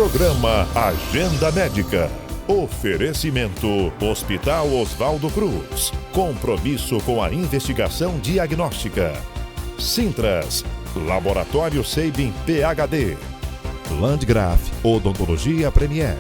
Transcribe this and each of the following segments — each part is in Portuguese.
Programa Agenda Médica. Oferecimento Hospital Oswaldo Cruz. Compromisso com a investigação diagnóstica. Sintras, Laboratório Sabin PhD. Landgraf Odontologia Premier.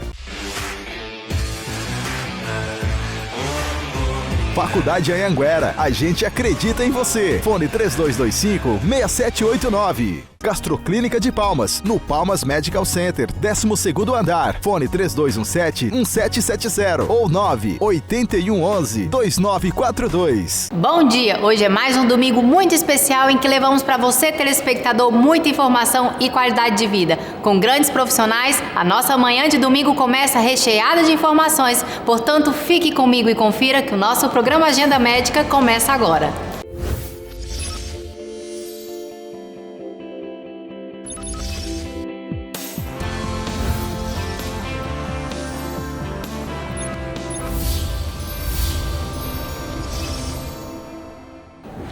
Faculdade Anhanguera, a gente acredita em você. Fone 3225-6789. Gastroclínica de Palmas, no Palmas Medical Center, 12º andar. Fone 3217-1770 ou 98111-2942. Bom dia, hoje é mais um domingo muito especial em que levamos para você, telespectador, muita informação e qualidade de vida. Com grandes profissionais, a nossa manhã de domingo começa recheada de informações. Portanto, fique comigo e confira que o nosso programa Agenda Médica começa agora.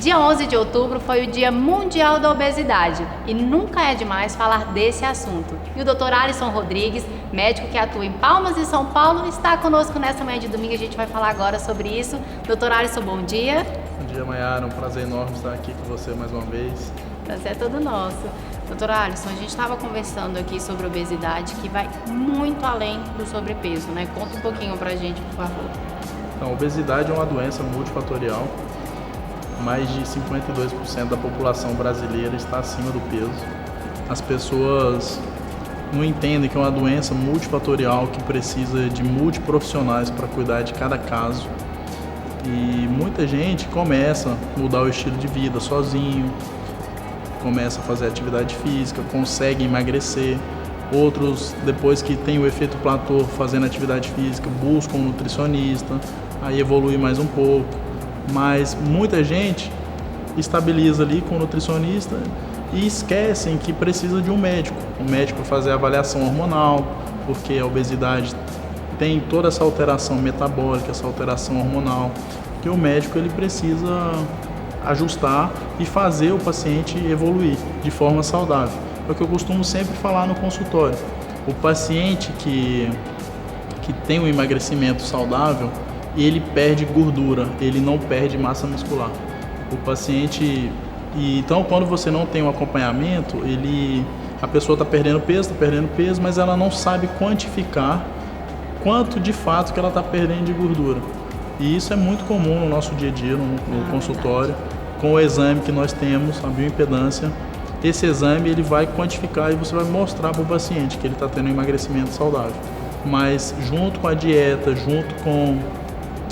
Dia 11 de outubro foi o Dia Mundial da Obesidade e nunca é demais falar desse assunto. E o Dr. Alisson Rodrigues, médico que atua em Palmas e São Paulo, está conosco nessa manhã de domingo. A gente vai falar agora sobre isso. Dr. Alisson, bom dia. Bom dia, Mayara. Um prazer enorme estar aqui com você mais uma vez. Prazer é todo nosso. Dr. Alisson, a gente estava conversando aqui sobre obesidade, que vai muito além do sobrepeso, né? Conta um pouquinho pra gente, por favor. Então, a obesidade é uma doença multifatorial. Mais de 52% da população brasileira está acima do peso. As pessoas não entendem que é uma doença multifatorial que precisa de multiprofissionais para cuidar de cada caso. E muita gente começa a mudar o estilo de vida sozinho, começa a fazer atividade física, consegue emagrecer. Outros, depois que tem o efeito platô fazendo atividade física, buscam um nutricionista, aí evolui mais um pouco. Mas muita gente estabiliza ali com o nutricionista e esquecem que precisa de um médico para fazer a avaliação hormonal, porque a obesidade tem toda essa alteração metabólica, essa alteração hormonal, que o médico ele precisa ajustar e fazer o paciente evoluir de forma saudável. É o que eu costumo sempre falar no consultório. O paciente que tem um emagrecimento saudável, ele perde gordura, ele não perde massa muscular. O paciente, então quando você não tem um acompanhamento, a pessoa está perdendo peso, mas ela não sabe quantificar quanto de fato que ela está perdendo de gordura. E isso é muito comum no nosso dia a dia, no consultório, com o exame que nós temos, a bioimpedância. Esse exame ele vai quantificar e você vai mostrar para o paciente que ele está tendo um emagrecimento saudável. Mas junto com a dieta, junto com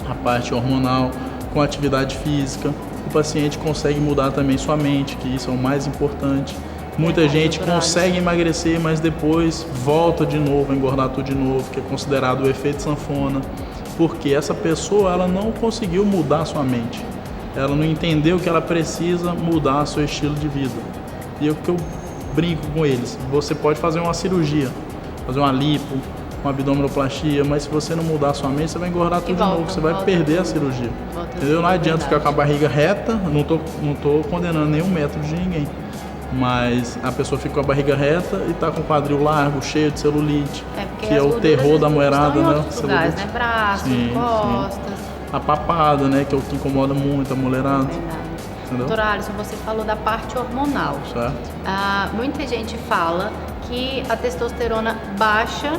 a parte hormonal, com a atividade física, o paciente consegue mudar também sua mente, que isso é o mais importante. Muita gente consegue emagrecer, mas depois volta de novo a engordar tudo de novo, que é considerado o efeito sanfona, porque essa pessoa ela não conseguiu mudar sua mente, ela não entendeu que ela precisa mudar seu estilo de vida. E é o que eu brinco com eles, você pode fazer uma cirurgia, fazer uma lipo, uma abdominoplastia, mas se você não mudar a sua mente, você vai engordar tudo de novo, você vai perder a cirurgia. Entendeu? Não adianta ficar com a barriga reta, não tô condenando nenhum método de ninguém, mas a pessoa fica com a barriga reta e tá com o quadril largo, cheio de celulite, que é o terror da mulherada, né? Lugares, né? Braços, costas. A papada, né? Que é o que incomoda muito a mulherada. Doutor Alisson, você falou da parte hormonal. Certo. Muita gente fala que a testosterona baixa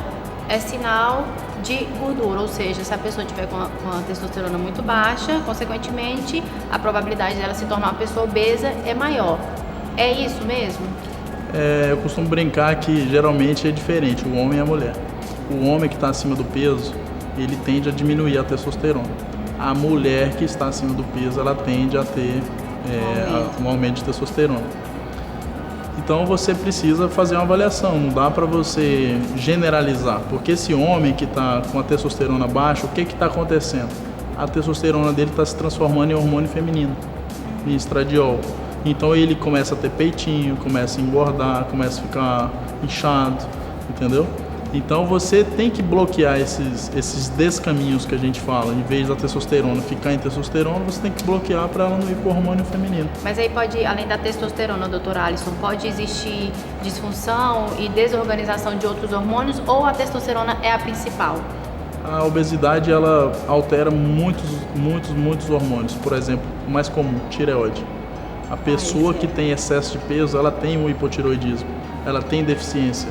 é sinal de gordura, ou seja, se a pessoa tiver com a testosterona muito baixa, consequentemente, a probabilidade dela se tornar uma pessoa obesa é maior. É isso mesmo? Eu costumo brincar que geralmente é diferente, o homem e a mulher. O homem que está acima do peso, ele tende a diminuir a testosterona. A mulher que está acima do peso, ela tende a ter um aumento de testosterona. Então você precisa fazer uma avaliação, não dá para você generalizar, porque esse homem que está com a testosterona baixa, o que está acontecendo? A testosterona dele está se transformando em hormônio feminino, em estradiol. Então ele começa a ter peitinho, começa a engordar, começa a ficar inchado, entendeu? Então você tem que bloquear esses descaminhos que a gente fala. Em vez da testosterona ficar em testosterona, você tem que bloquear para ela não ir para o hormônio feminino. Mas aí pode, além da testosterona, doutor Alisson, pode existir disfunção e desorganização de outros hormônios, ou a testosterona é a principal? A obesidade, ela altera muitos hormônios. Por exemplo, o mais comum, tireoide. A pessoa que tem excesso de peso, ela tem um hipotireoidismo, ela tem deficiência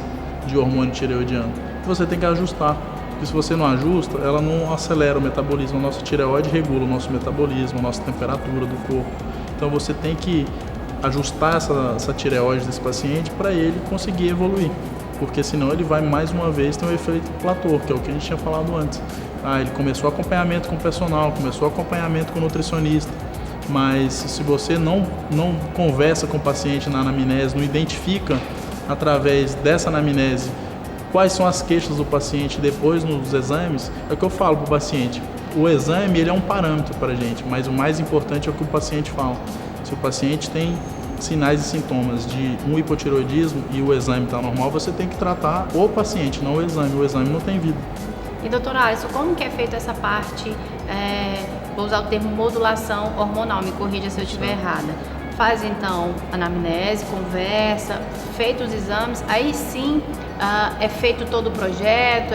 de hormônio tireoidiano. Você tem que ajustar, porque se você não ajusta, ela não acelera o metabolismo. A nossa tireoide regula o nosso metabolismo, a nossa temperatura do corpo. Então você tem que ajustar essa tireoide desse paciente para ele conseguir evoluir, porque senão ele vai mais uma vez ter um efeito platô, que é o que a gente tinha falado antes. Ele começou acompanhamento com o personal, começou acompanhamento com o nutricionista, mas se você não conversa com o paciente na anamnese, não identifica através dessa anamnese quais são as queixas do paciente depois nos exames, é o que eu falo para o paciente. O exame, ele é um parâmetro para a gente, mas o mais importante é o que o paciente fala. Se o paciente tem sinais e sintomas de um hipotireoidismo e o exame está normal, você tem que tratar o paciente, não o exame não tem vida. E doutor Alisson, como que é feita essa parte, vou usar o termo modulação hormonal, me corrija se eu estiver errada. Faz então anamnese, conversa, feitos os exames, aí sim é feito todo o projeto,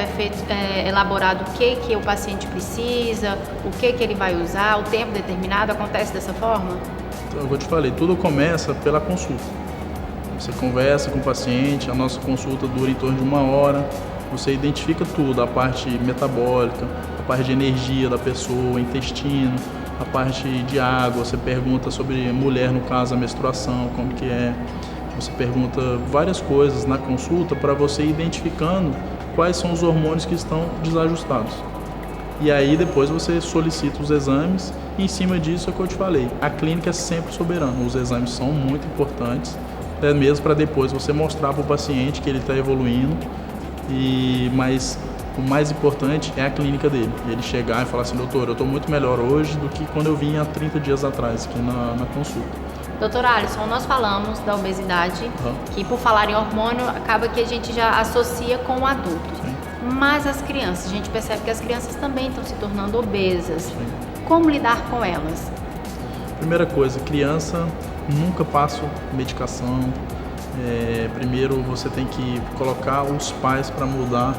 elaborado o que o paciente precisa, o que ele vai usar, o tempo determinado, acontece dessa forma? Então, eu te falei, tudo começa pela consulta. Você conversa com o paciente, a nossa consulta dura em torno de 1 hora, você identifica tudo, a parte metabólica, a parte de energia da pessoa, intestino, a parte de água, você pergunta sobre mulher, no caso, a menstruação, como que é. Você pergunta várias coisas na consulta para você ir identificando quais são os hormônios que estão desajustados. E aí depois você solicita os exames e em cima disso é o que eu te falei. A clínica é sempre soberana, os exames são muito importantes, até mesmo para depois você mostrar para o paciente que ele está evoluindo, mas o mais importante é a clínica dele. Ele chegar e falar assim, doutor, eu estou muito melhor hoje do que quando eu vim há 30 dias atrás aqui na consulta. Doutor Alisson, nós falamos da obesidade, que por falar em hormônio, acaba que a gente já associa com o adulto. Sim. Mas as crianças, a gente percebe que as crianças também estão se tornando obesas. Sim. Como lidar com elas? Primeira coisa, criança nunca passa medicação. Primeiro você tem que colocar os pais para mudar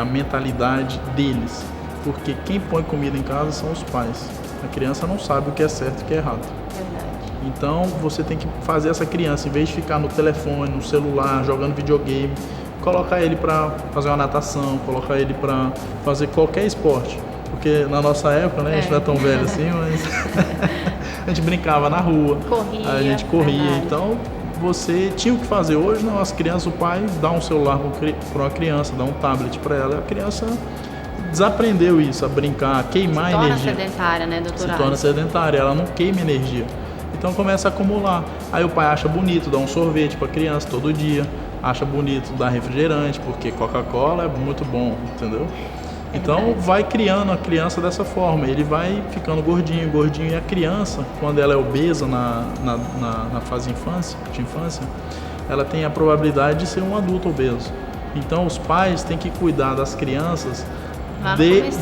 a mentalidade deles, porque quem põe comida em casa são os pais. A criança não sabe o que é certo e o que é errado. Verdade. Então você tem que fazer essa criança, em vez de ficar no telefone, no celular, jogando videogame, colocar ele para fazer uma natação, colocar ele para fazer qualquer esporte. Porque na nossa época, né, a gente não é tão velho assim, mas a gente brincava na rua, a gente corria. Verdade. Então você tinha o que fazer. Hoje não, as crianças, o pai dá um celular para uma criança, dá um tablet para ela, a criança desaprendeu isso, a brincar, a queimar energia. Se torna sedentária, né, doutora? Se torna sedentária, ela não queima energia. Então começa a acumular. Aí o pai acha bonito dar um sorvete para a criança todo dia, acha bonito dar refrigerante, porque Coca-Cola é muito bom, entendeu? Então vai criando a criança dessa forma, ele vai ficando gordinho, e a criança, quando ela é obesa na fase de infância, ela tem a probabilidade de ser um adulto obeso. Então os pais têm que cuidar das crianças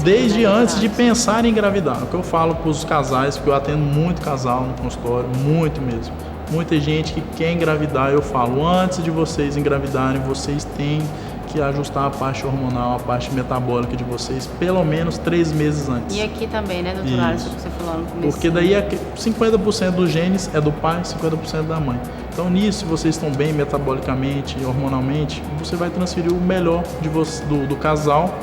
desde antes de pensar em engravidar. O que eu falo para os casais, porque eu atendo muito casal no consultório, muito mesmo. Muita gente que quer engravidar, eu falo, antes de vocês engravidarem, vocês têm que ajustar a parte hormonal, a parte metabólica de vocês, pelo menos 3 meses antes. E aqui também, né, doutora Alisson, que você falou no começo. Porque daí 50% dos genes é do pai, 50% da mãe. Então nisso, se vocês estão bem metabolicamente e hormonalmente, você vai transferir o melhor do casal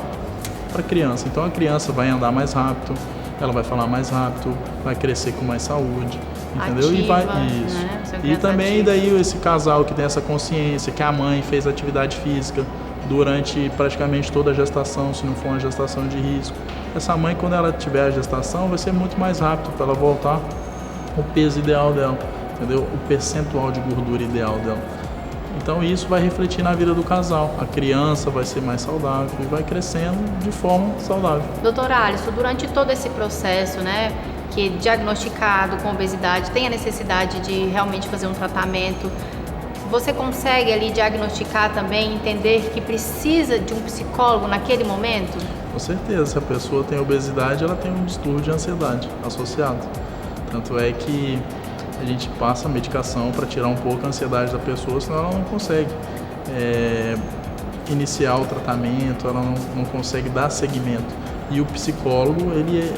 para a criança. Então a criança vai andar mais rápido, ela vai falar mais rápido, vai crescer com mais saúde, entendeu? Ativa, e vai isso. Né? E também ativa. Daí esse casal que tem essa consciência que a mãe fez atividade física durante praticamente toda a gestação, se não for uma gestação de risco. Essa mãe, quando ela tiver a gestação, vai ser muito mais rápido para ela voltar ao peso ideal dela, entendeu? O percentual de gordura ideal dela. Então isso vai refletir na vida do casal. A criança vai ser mais saudável e vai crescendo de forma saudável. Doutora Alisson, durante todo esse processo, né, que diagnosticado com obesidade, tem a necessidade de realmente fazer um tratamento, você consegue ali diagnosticar também, entender que precisa de um psicólogo naquele momento? Com certeza, se a pessoa tem obesidade, ela tem um distúrbio de ansiedade associado. Tanto é que a gente passa a medicação para tirar um pouco a ansiedade da pessoa, senão ela não consegue iniciar o tratamento, ela não consegue dar seguimento. E o psicólogo, ele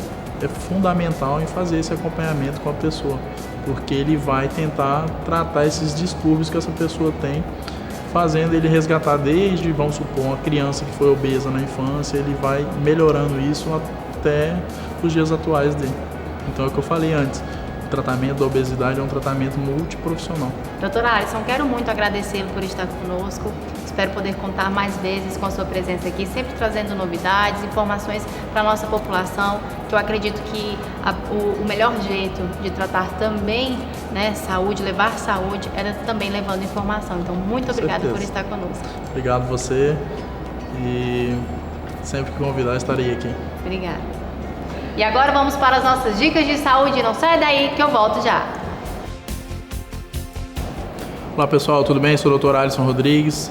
é fundamental em fazer esse acompanhamento com a pessoa, porque ele vai tentar tratar esses distúrbios que essa pessoa tem, fazendo ele resgatar desde, vamos supor, uma criança que foi obesa na infância, ele vai melhorando isso até os dias atuais dele. Então é o que eu falei antes, o tratamento da obesidade é um tratamento multiprofissional. Doutor Alisson, quero muito agradecê-lo por estar conosco. Espero poder contar mais vezes com a sua presença aqui, sempre trazendo novidades, informações para a nossa população, que eu acredito que o melhor jeito de tratar também, né, saúde, levar saúde, era também levando informação. Então, muito obrigada por estar conosco. Obrigado você e sempre que convidar estarei aqui. Obrigada. E agora vamos para as nossas dicas de saúde. Não sai daí que eu volto já. Olá pessoal, tudo bem? Sou o Dr. Alisson Rodrigues,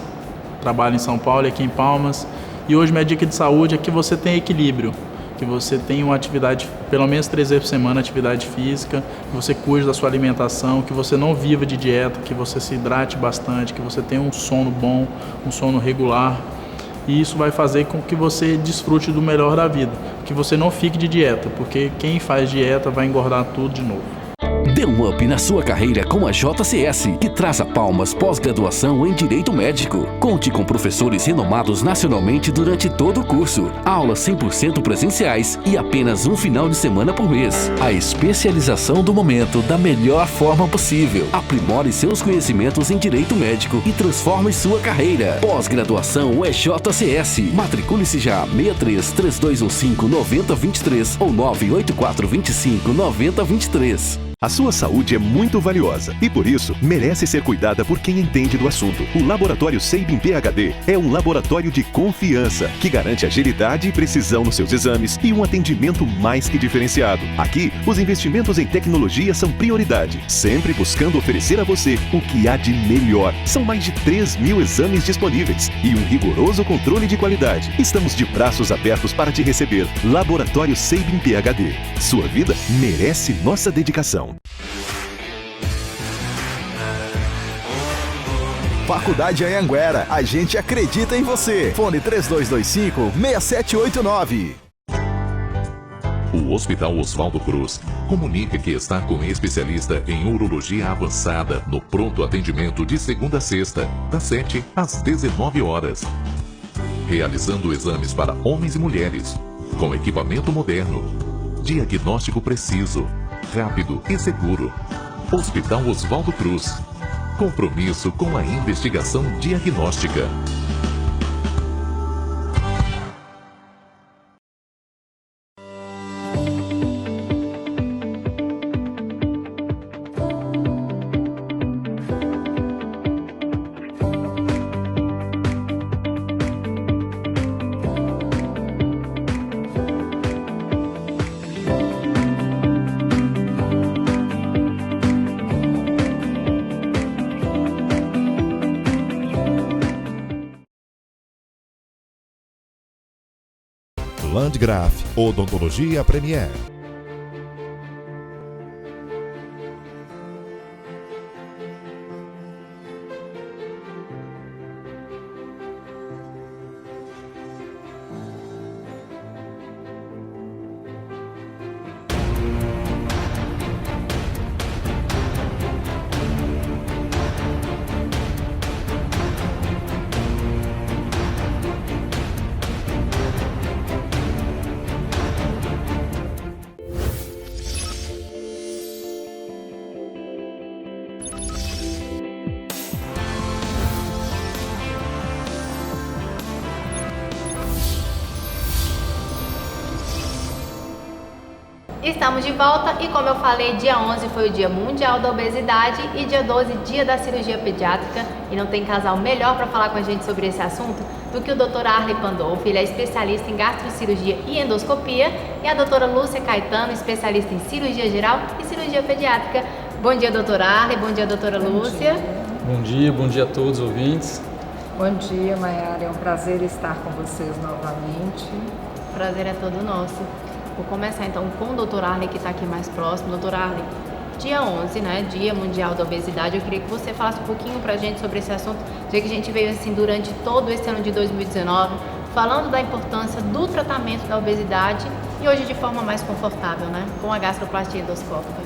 trabalho em São Paulo e aqui em Palmas. E hoje minha dica de saúde é que você tenha equilíbrio, que você tenha uma atividade, pelo menos 3 vezes por semana, atividade física, que você cuide da sua alimentação, que você não viva de dieta, que você se hidrate bastante, que você tenha um sono bom, um sono regular. E isso vai fazer com que você desfrute do melhor da vida, que você não fique de dieta, porque quem faz dieta vai engordar tudo de novo. Dê um up na sua carreira com a JCS, que traz a Palmas pós-graduação em Direito Médico. Conte com professores renomados nacionalmente durante todo o curso. Aulas 100% presenciais e apenas um final de semana por mês. A especialização do momento da melhor forma possível. Aprimore seus conhecimentos em Direito Médico e transforme sua carreira. Pós-graduação é JCS. Matricule-se já 63-3215-9023 ou 98425-9023. A sua saúde é muito valiosa e, por isso, merece ser cuidada por quem entende do assunto. O Laboratório Sabin PhD é um laboratório de confiança que garante agilidade e precisão nos seus exames e um atendimento mais que diferenciado. Aqui, os investimentos em tecnologia são prioridade, sempre buscando oferecer a você o que há de melhor. São mais de 3.000 exames disponíveis e um rigoroso controle de qualidade. Estamos de braços abertos para te receber. Laboratório Sabin PhD. Sua vida merece nossa dedicação. Faculdade Anhanguera, a gente acredita em você. Fone 3225-6789. O Hospital Oswaldo Cruz comunica que está com especialista em urologia avançada no pronto atendimento de segunda a sexta, das 7 às 19 horas. Realizando exames para homens e mulheres, com equipamento moderno, diagnóstico preciso, rápido e seguro. Hospital Oswaldo Cruz. Compromisso com a investigação diagnóstica. Landgraf Odontologia Premier. Estamos de volta e, como eu falei, dia 11 foi o Dia Mundial da Obesidade e dia 12, Dia da Cirurgia Pediátrica. E não tem casal melhor para falar com a gente sobre esse assunto do que o Dr. Arley Pandolfi. Ele é especialista em gastrocirurgia e endoscopia, e a doutora Lúcia Caetano, especialista em cirurgia geral e cirurgia pediátrica. Bom dia, doutora Arley. Bom dia, doutora Lúcia. Bom dia a todos os ouvintes. Bom dia, Maiara. É um prazer estar com vocês novamente. O prazer é todo nosso. Vou começar então com o Dr. Arley, que está aqui mais próximo. Dr. Arley, dia 11, né, Dia Mundial da Obesidade, eu queria que você falasse um pouquinho pra gente sobre esse assunto, já que a gente veio assim durante todo esse ano de 2019, falando da importância do tratamento da obesidade e hoje de forma mais confortável, né, com a gastroplastia endoscópica.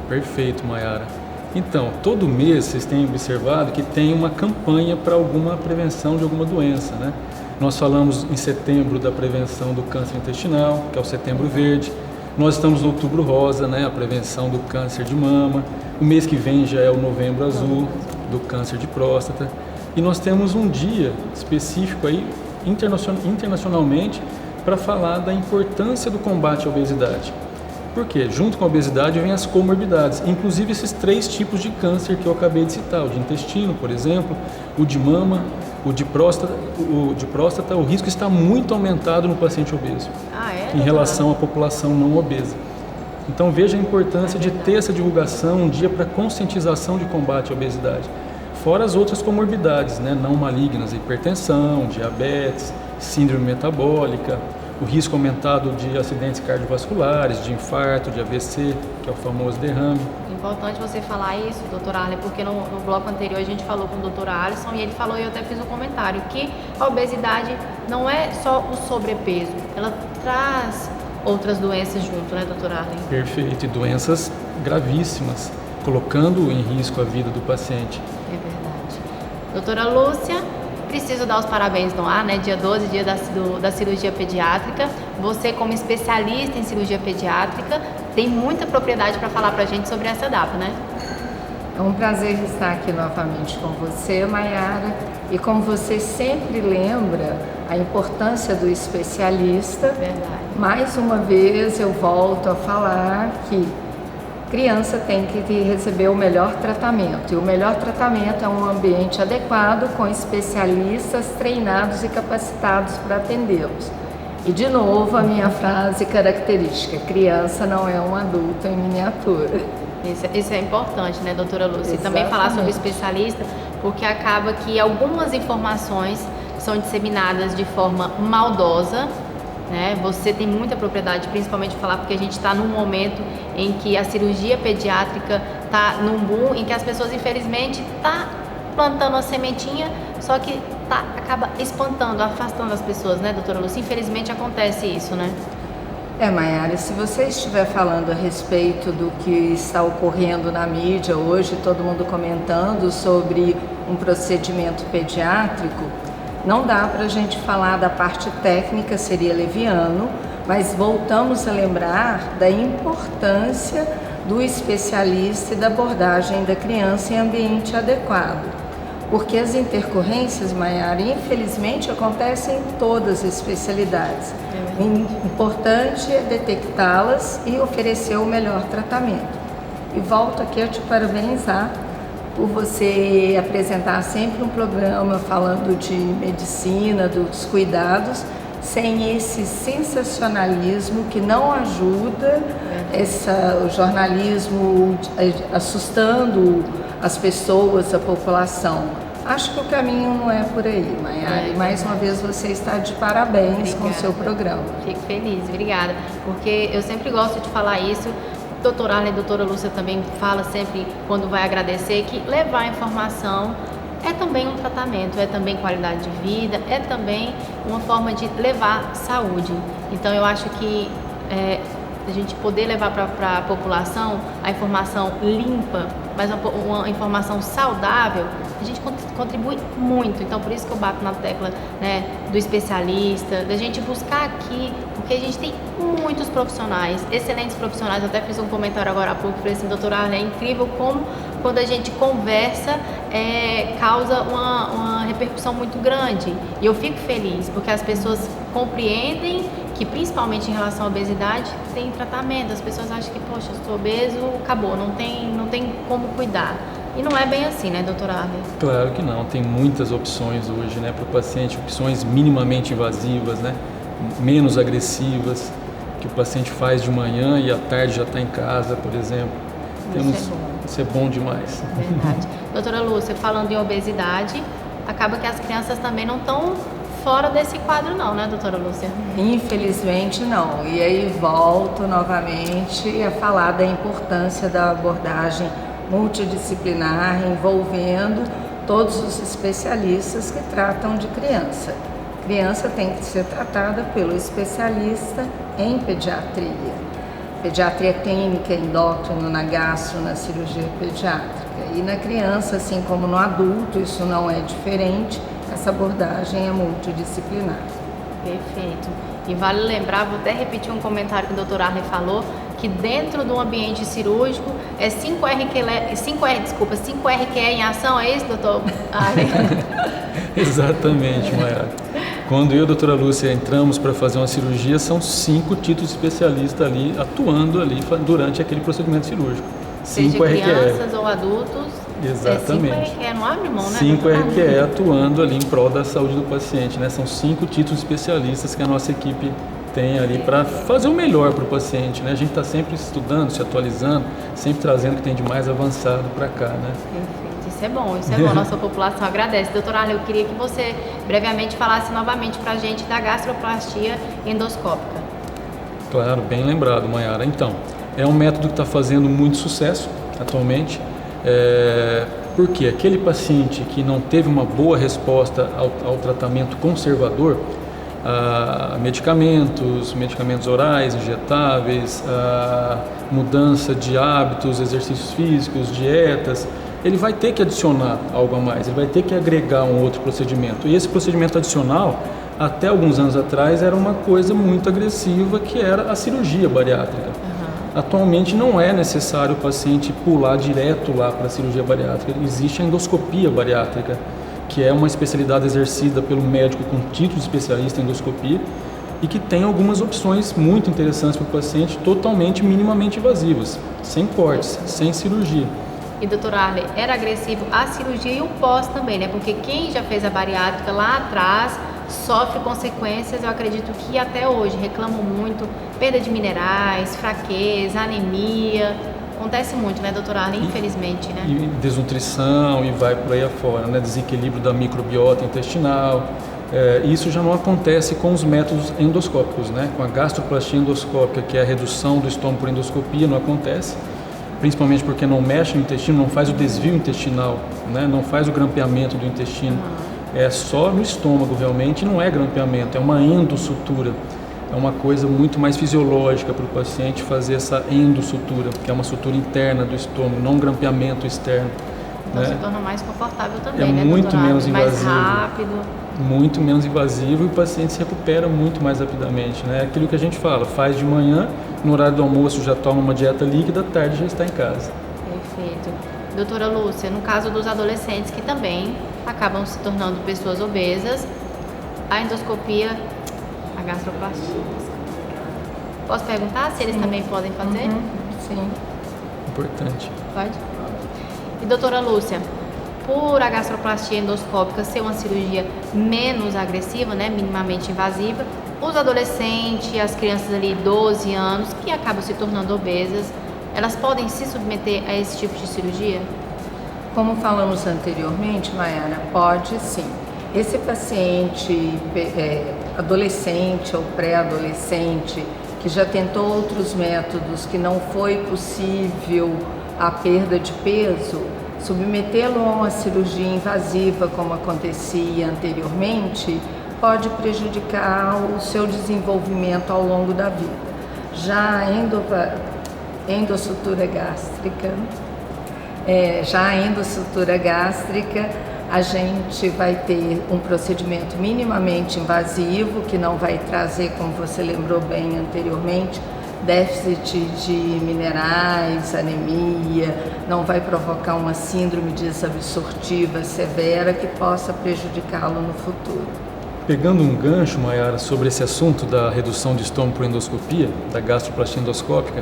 Perfeito, Maiara. Então, todo mês vocês têm observado que tem uma campanha para alguma prevenção de alguma doença, né? Nós falamos em setembro da prevenção do câncer intestinal, que é o Setembro Verde. Nós estamos no Outubro Rosa, né, a prevenção do câncer de mama. O mês que vem já é o Novembro Azul, do câncer de próstata. E nós temos um dia específico aí, internacionalmente, para falar da importância do combate à obesidade. Por quê? Junto com a obesidade vem as comorbidades, inclusive esses 3 tipos de câncer que eu acabei de citar, o de intestino, por exemplo, o de mama, o de próstata, o risco está muito aumentado no paciente obeso, em relação à população não obesa. Então veja a importância de ter essa divulgação, um dia para conscientização de combate à obesidade. Fora as outras comorbidades, né, não malignas, hipertensão, diabetes, síndrome metabólica, o risco aumentado de acidentes cardiovasculares, de infarto, de AVC, que é o famoso derrame. Importante você falar isso, Dr. Arley, porque no bloco anterior a gente falou com o Dr. Alisson e ele falou, e eu até fiz um comentário, que a obesidade não é só o sobrepeso, ela traz outras doenças junto, né, Dr. Arley? Perfeito, e doenças gravíssimas, colocando em risco a vida do paciente. É verdade. Doutora Lúcia, preciso dar os parabéns no ar, né? Dia 12, dia da cirurgia pediátrica. Você, como especialista em cirurgia pediátrica, tem muita propriedade para falar para a gente sobre essa data, né? É um prazer estar aqui novamente com você, Maiara. E como você sempre lembra a importância do especialista, Verdade. Mais uma vez eu volto a falar que criança tem que receber o melhor tratamento. E o melhor tratamento é um ambiente adequado com especialistas treinados e capacitados para atendê-los. E de novo a minha frase característica, criança não é um adulto em miniatura. Isso é importante, né, doutora Lúcia? E também Exatamente. falar sobre especialista, porque acaba que algumas informações são disseminadas de forma maldosa, né? Você tem muita propriedade, principalmente falar, porque a gente está num momento em que a cirurgia pediátrica está num boom, em que as pessoas, infelizmente, estão plantando a sementinha, só que acaba espantando, afastando as pessoas, né, doutora Lúcia? Infelizmente acontece isso, né? Maiara, se você estiver falando a respeito do que está ocorrendo na mídia hoje, todo mundo comentando sobre um procedimento pediátrico, não dá para a gente falar da parte técnica, seria leviano, mas voltamos a lembrar da importância do especialista e da abordagem da criança em ambiente adequado. Porque as intercorrências, Maiara, infelizmente acontecem em todas as especialidades. O importante é detectá-las e oferecer o melhor tratamento. E volto aqui a te parabenizar por você apresentar sempre um programa falando de medicina, dos cuidados, sem esse sensacionalismo que não ajuda, o jornalismo assustando as pessoas, a população. Acho que o caminho não é por aí, Maiara. E mais uma vez você está de parabéns. Obrigada. Com o seu programa. Fico feliz, obrigada. Porque eu sempre gosto de falar isso. Doutor Arley e doutora Lúcia também fala sempre, quando vai agradecer, que levar informação é também um tratamento, é também qualidade de vida, é também uma forma de levar saúde. Então eu acho que a gente poder levar para a população a informação limpa, mas uma informação saudável, a gente contribui muito. Então por isso que eu bato na tecla, né, do especialista, da gente buscar aqui, porque a gente tem muitos profissionais, excelentes profissionais. Eu até fiz um comentário agora há pouco, falei assim, doutora Arley, é incrível como quando a gente conversa causa uma repercussão muito grande. E eu fico feliz, porque as pessoas compreendem que, principalmente em relação à obesidade, tem tratamento. As pessoas acham que, poxa, eu sou obeso, acabou, não tem como cuidar. E não é bem assim, né, doutora Arley? Claro que não, tem muitas opções hoje, né, para o paciente, opções minimamente invasivas, né, menos agressivas, que o paciente faz de manhã e à tarde já está em casa, por exemplo. Temos Isso é bom demais. Verdade. Doutora Lúcia, falando em obesidade, acaba que as crianças também não estão fora desse quadro não, né, doutora Lúcia? Infelizmente não. E aí volto novamente a falar da importância da abordagem multidisciplinar envolvendo todos os especialistas que tratam de criança. Criança tem que ser tratada pelo especialista em pediatria. Pediatria clínica, endócrino, na gastro, na cirurgia pediátrica. E na criança, assim como no adulto, isso não é diferente, essa abordagem é multidisciplinar. Perfeito. E vale lembrar, vou até repetir um comentário que o doutor Arley falou, que dentro do ambiente cirúrgico é 5RQE em ação, é isso, doutor Arley? Exatamente, Mayara. Quando eu e a doutora Lúcia entramos para fazer uma cirurgia, são 5 títulos especialistas ali, atuando ali durante aquele procedimento cirúrgico. Seja crianças ou adultos. Exatamente. 5RQE, não abre mão, né? 5RQE atuando ali em prol da saúde do paciente, né? São 5 títulos especialistas que a nossa equipe tem ali para fazer o melhor para o paciente, né? A gente está sempre estudando, se atualizando, sempre trazendo o que tem de mais avançado para cá, né? Perfeito. Isso é bom, nossa população agradece. Doutora Arley, eu queria que você brevemente falasse novamente para a gente da gastroplastia endoscópica. Claro, bem lembrado, Mayara. Então, é um método que está fazendo muito sucesso atualmente, porque aquele paciente que não teve uma boa resposta ao tratamento conservador, medicamentos orais, injetáveis, mudança de hábitos, exercícios físicos, dietas, ele vai ter que adicionar algo a mais, ele vai ter que agregar um outro procedimento. E esse procedimento adicional, até alguns anos atrás, era uma coisa muito agressiva, que era a cirurgia bariátrica. Atualmente não é necessário o paciente pular direto lá para a cirurgia bariátrica, existe a endoscopia bariátrica, que é uma especialidade exercida pelo médico com título de especialista em endoscopia e que tem algumas opções muito interessantes para o paciente, totalmente minimamente invasivas, sem cortes, sem cirurgia. E, doutor Arley, era agressivo a cirurgia e o pós também, né? Porque quem já fez a bariátrica lá atrás sofre consequências, eu acredito que até hoje reclamam muito, perda de minerais, fraqueza, anemia. Acontece muito, né, doutor Arley? Infelizmente, né? E desnutrição e vai por aí afora, né? Desequilíbrio da microbiota intestinal. Isso já não acontece com os métodos endoscópicos, né? Com a gastroplastia endoscópica, que é a redução do estômago por endoscopia, não acontece. Principalmente porque não mexe no intestino, não faz o desvio intestinal, né? Não faz o grampeamento do intestino. É só no estômago realmente, não é grampeamento, é uma endossutura. É uma coisa muito mais fisiológica para o paciente fazer essa endossutura, que é uma sutura interna do estômago, não um grampeamento externo. Então se torna mais confortável também, né, muito menos invasivo. Mais rápido. Muito menos invasivo e o paciente se recupera muito mais rapidamente, né? Aquilo que a gente fala, faz de manhã, no horário do almoço já toma uma dieta líquida, à tarde já está em casa. Perfeito. Doutora Lúcia, no caso dos adolescentes que também acabam se tornando pessoas obesas, a endoscopia, a gastroplastia. Posso perguntar se eles também podem fazer? Sim. Importante. Pode? E doutora Lúcia, por a gastroplastia endoscópica ser uma cirurgia menos agressiva, né, minimamente invasiva, os adolescentes, as crianças ali 12 anos, que acabam se tornando obesas, elas podem se submeter a esse tipo de cirurgia? Como falamos anteriormente, Mayara, pode sim. Esse paciente adolescente ou pré-adolescente que já tentou outros métodos que não foi possível a perda de peso, submetê-lo a uma cirurgia invasiva, como acontecia anteriormente, pode prejudicar o seu desenvolvimento ao longo da vida. Já a endossutura gástrica, a gente vai ter um procedimento minimamente invasivo, que não vai trazer, como você lembrou bem anteriormente, déficit de minerais, anemia, não vai provocar uma síndrome desabsortiva severa que possa prejudicá-lo no futuro. Pegando um gancho, Mayara, sobre esse assunto da redução de estômago por endoscopia, da gastroplastia endoscópica,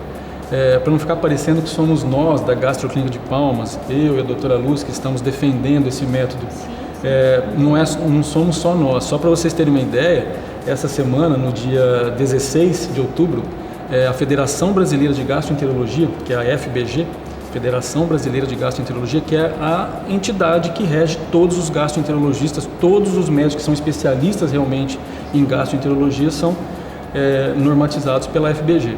para não ficar parecendo que somos nós, da Gastroclínica de Palmas, eu e a doutora Luz, que estamos defendendo esse método. Não somos só nós. Só para vocês terem uma ideia, essa semana, no dia 16 de outubro, a Federação Brasileira de Gastroenterologia, que é a FBG, Federação Brasileira de Gastroenterologia, que é a entidade que rege todos os gastroenterologistas, todos os médicos que são especialistas realmente em gastroenterologia são normatizados pela FBG.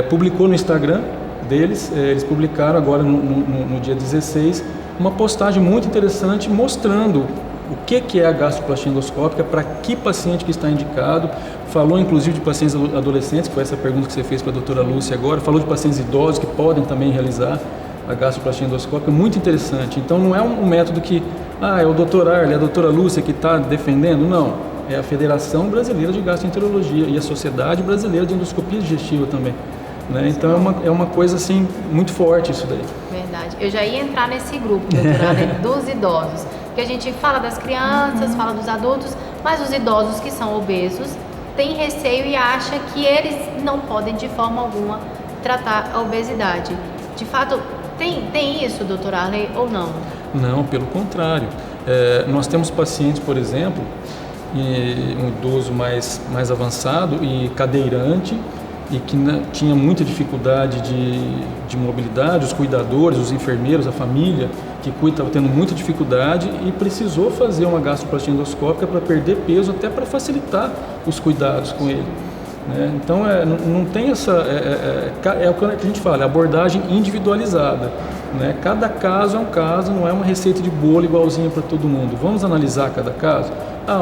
Publicou no Instagram deles, eles publicaram agora no dia 16 uma postagem muito interessante mostrando o que é a gastroplastia endoscópica, para que paciente que está indicado. Falou inclusive de pacientes adolescentes, que foi essa pergunta que você fez para a doutora Lúcia agora, falou de pacientes idosos que podem também realizar a gastroplastia endoscópica, muito interessante. Então não é um método que, é o doutor Arley, a doutora Lúcia que está defendendo, não. É a Federação Brasileira de Gastroenterologia e a Sociedade Brasileira de Endoscopia Digestiva também. Né? Então é uma coisa assim, muito forte isso daí. Verdade. Eu já ia entrar nesse grupo, doutora, né, dos idosos. Porque a gente fala das crianças, fala dos adultos, mas os idosos que são obesos têm receio e acham que eles não podem de forma alguma tratar a obesidade. De fato, tem isso, doutor Arley, ou não? Não, pelo contrário. Nós temos pacientes, por exemplo, um idoso mais avançado e cadeirante, e que tinha muita dificuldade de mobilidade, os cuidadores, os enfermeiros, a família que cuida estava tendo muita dificuldade e precisou fazer uma gastroplastia endoscópica para perder peso, até para facilitar os cuidados com ele. Né? Então não tem essa... É o que a gente fala, abordagem individualizada. Né? Cada caso é um caso, não é uma receita de bolo igualzinha para todo mundo. Vamos analisar cada caso?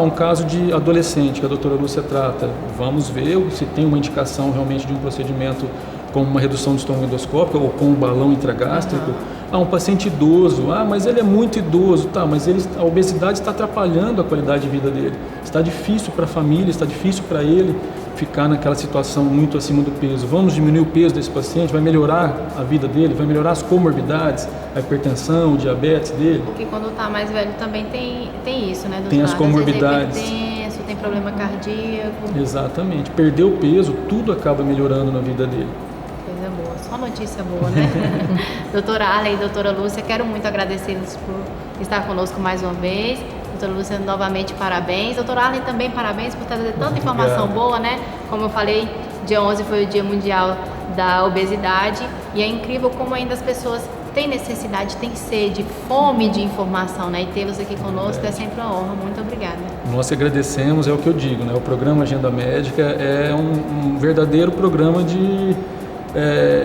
Um caso de adolescente que a doutora Lúcia trata, vamos ver se tem uma indicação realmente de um procedimento como uma redução do estômago endoscópico ou com um balão intragástrico. Um paciente idoso, mas ele é muito idoso, mas a obesidade está atrapalhando a qualidade de vida dele. Está difícil para a família, está difícil para ele ficar naquela situação muito acima do peso. Vamos diminuir o peso desse paciente, vai melhorar a vida dele, vai melhorar as comorbidades, a hipertensão, o diabetes dele. Porque quando está mais velho também tem isso, né, doutor? Tem as comorbidades. Hipertenso, tem problema cardíaco. Exatamente. Perdeu o peso, tudo acaba melhorando na vida dele. Coisa boa, só notícia boa, né? Doutora Arley e doutora Lúcia, quero muito agradecê-los por estar conosco mais uma vez. Doutora Lúcia, novamente parabéns. Doutora Arley também parabéns por trazer tanta informação boa, né? Como eu falei, dia 11 foi o Dia Mundial da Obesidade e é incrível como ainda as pessoas têm necessidade, têm sede, fome de informação, né? E tê-los aqui conosco é sempre uma honra. Muito obrigada. Nós agradecemos, é o que eu digo, né? O programa Agenda Médica é um verdadeiro programa de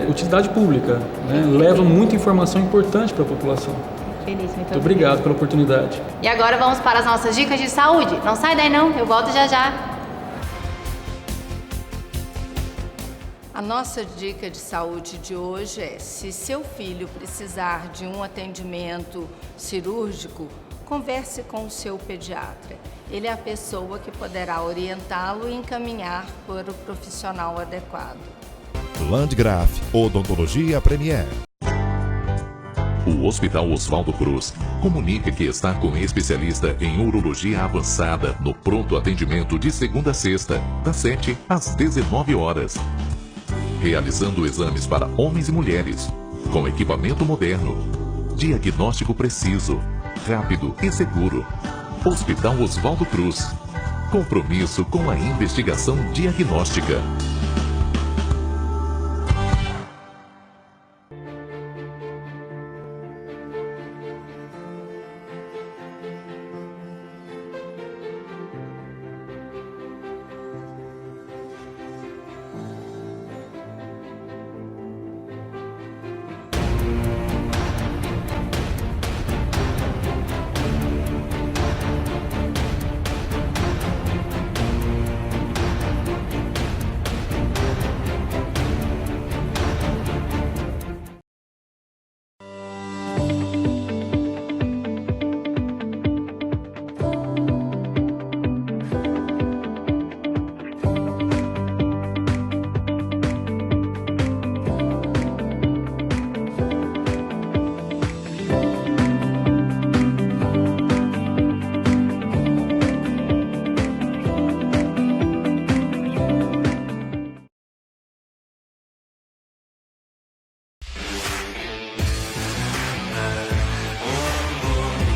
utilidade pública, né? Leva muita informação importante para a população. Feliz, muito obrigado pela oportunidade. E agora vamos para as nossas dicas de saúde. Não sai daí não, eu volto já já. A nossa dica de saúde de hoje é: se seu filho precisar de um atendimento cirúrgico, converse com o seu pediatra. Ele é a pessoa que poderá orientá-lo e encaminhar para o profissional adequado. Landgraf Odontologia Premier. O Hospital Oswaldo Cruz comunica que está com especialista em urologia avançada no pronto atendimento de segunda a sexta, das 7 às 19 horas. Realizando exames para homens e mulheres, com equipamento moderno, diagnóstico preciso, rápido e seguro. Hospital Oswaldo Cruz. Compromisso com a investigação diagnóstica.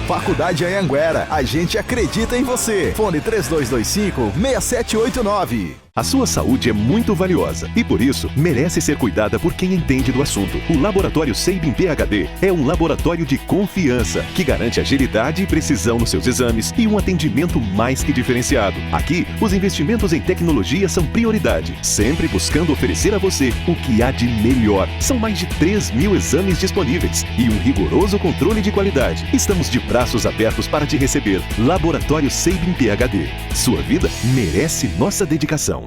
Faculdade Anhanguera, a gente acredita em você. Fone 3225-6789. A sua saúde é muito valiosa e, por isso, merece ser cuidada por quem entende do assunto. O Laboratório Sabin PhD é um laboratório de confiança que garante agilidade e precisão nos seus exames e um atendimento mais que diferenciado. Aqui, os investimentos em tecnologia são prioridade, sempre buscando oferecer a você o que há de melhor. São mais de 3.000 exames disponíveis e um rigoroso controle de qualidade. Estamos de braços abertos para te receber. Laboratório Sabin PhD. Sua vida merece nossa dedicação.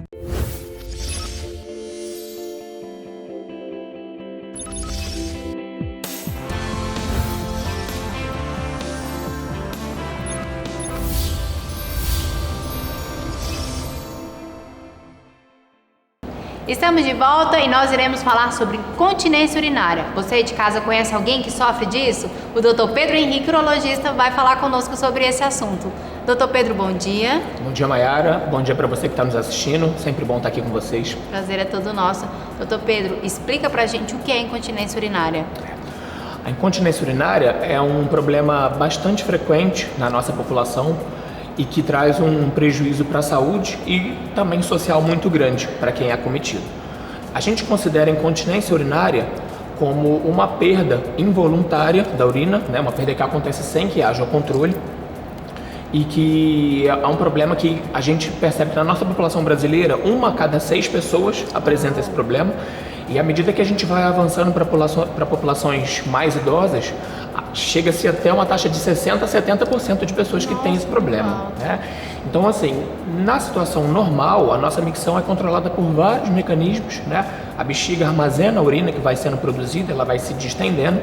Estamos de volta e nós iremos falar sobre incontinência urinária. Você de casa conhece alguém que sofre disso? O Dr. Pedro Henrique, urologista, vai falar conosco sobre esse assunto. Dr. Pedro, bom dia. Bom dia, Mayara. Bom dia para você que está nos assistindo. Sempre bom estar aqui com vocês. Prazer é todo nosso. Dr. Pedro, explica pra gente o que é incontinência urinária. A incontinência urinária é um problema bastante frequente na nossa população e que traz um prejuízo para a saúde e também social muito grande para quem é acometido. A gente considera a incontinência urinária como uma perda involuntária da urina, né? Uma perda que acontece sem que haja o controle e que é um problema que a gente percebe que na nossa população brasileira, 1 a cada 6 pessoas apresenta esse problema. E à medida que a gente vai avançando para populações mais idosas, chega-se até uma taxa de 60% a 70% de pessoas que têm esse problema, né? Então, assim, na situação normal, a nossa micção é controlada por vários mecanismos, né? A bexiga armazena a urina que vai sendo produzida, ela vai se distendendo.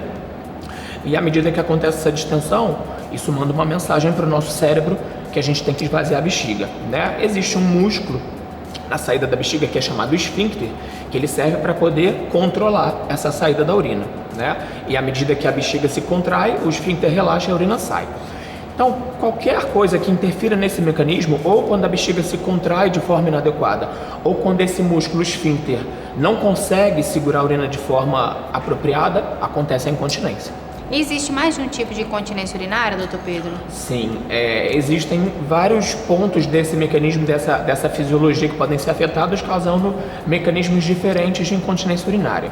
E à medida que acontece essa distensão, isso manda uma mensagem para o nosso cérebro que a gente tem que esvaziar a bexiga, né? Existe um músculo na saída da bexiga que é chamado esfíncter, que ele serve para poder controlar essa saída da urina, né? E à medida que a bexiga se contrai, o esfíncter relaxa e a urina sai. Então, qualquer coisa que interfira nesse mecanismo, ou quando a bexiga se contrai de forma inadequada, ou quando esse músculo esfíncter não consegue segurar a urina de forma apropriada, acontece a incontinência. E existe mais de um tipo de incontinência urinária, doutor Pedro? Sim, existem vários pontos desse mecanismo, dessa fisiologia que podem ser afetados, causando mecanismos diferentes de incontinência urinária.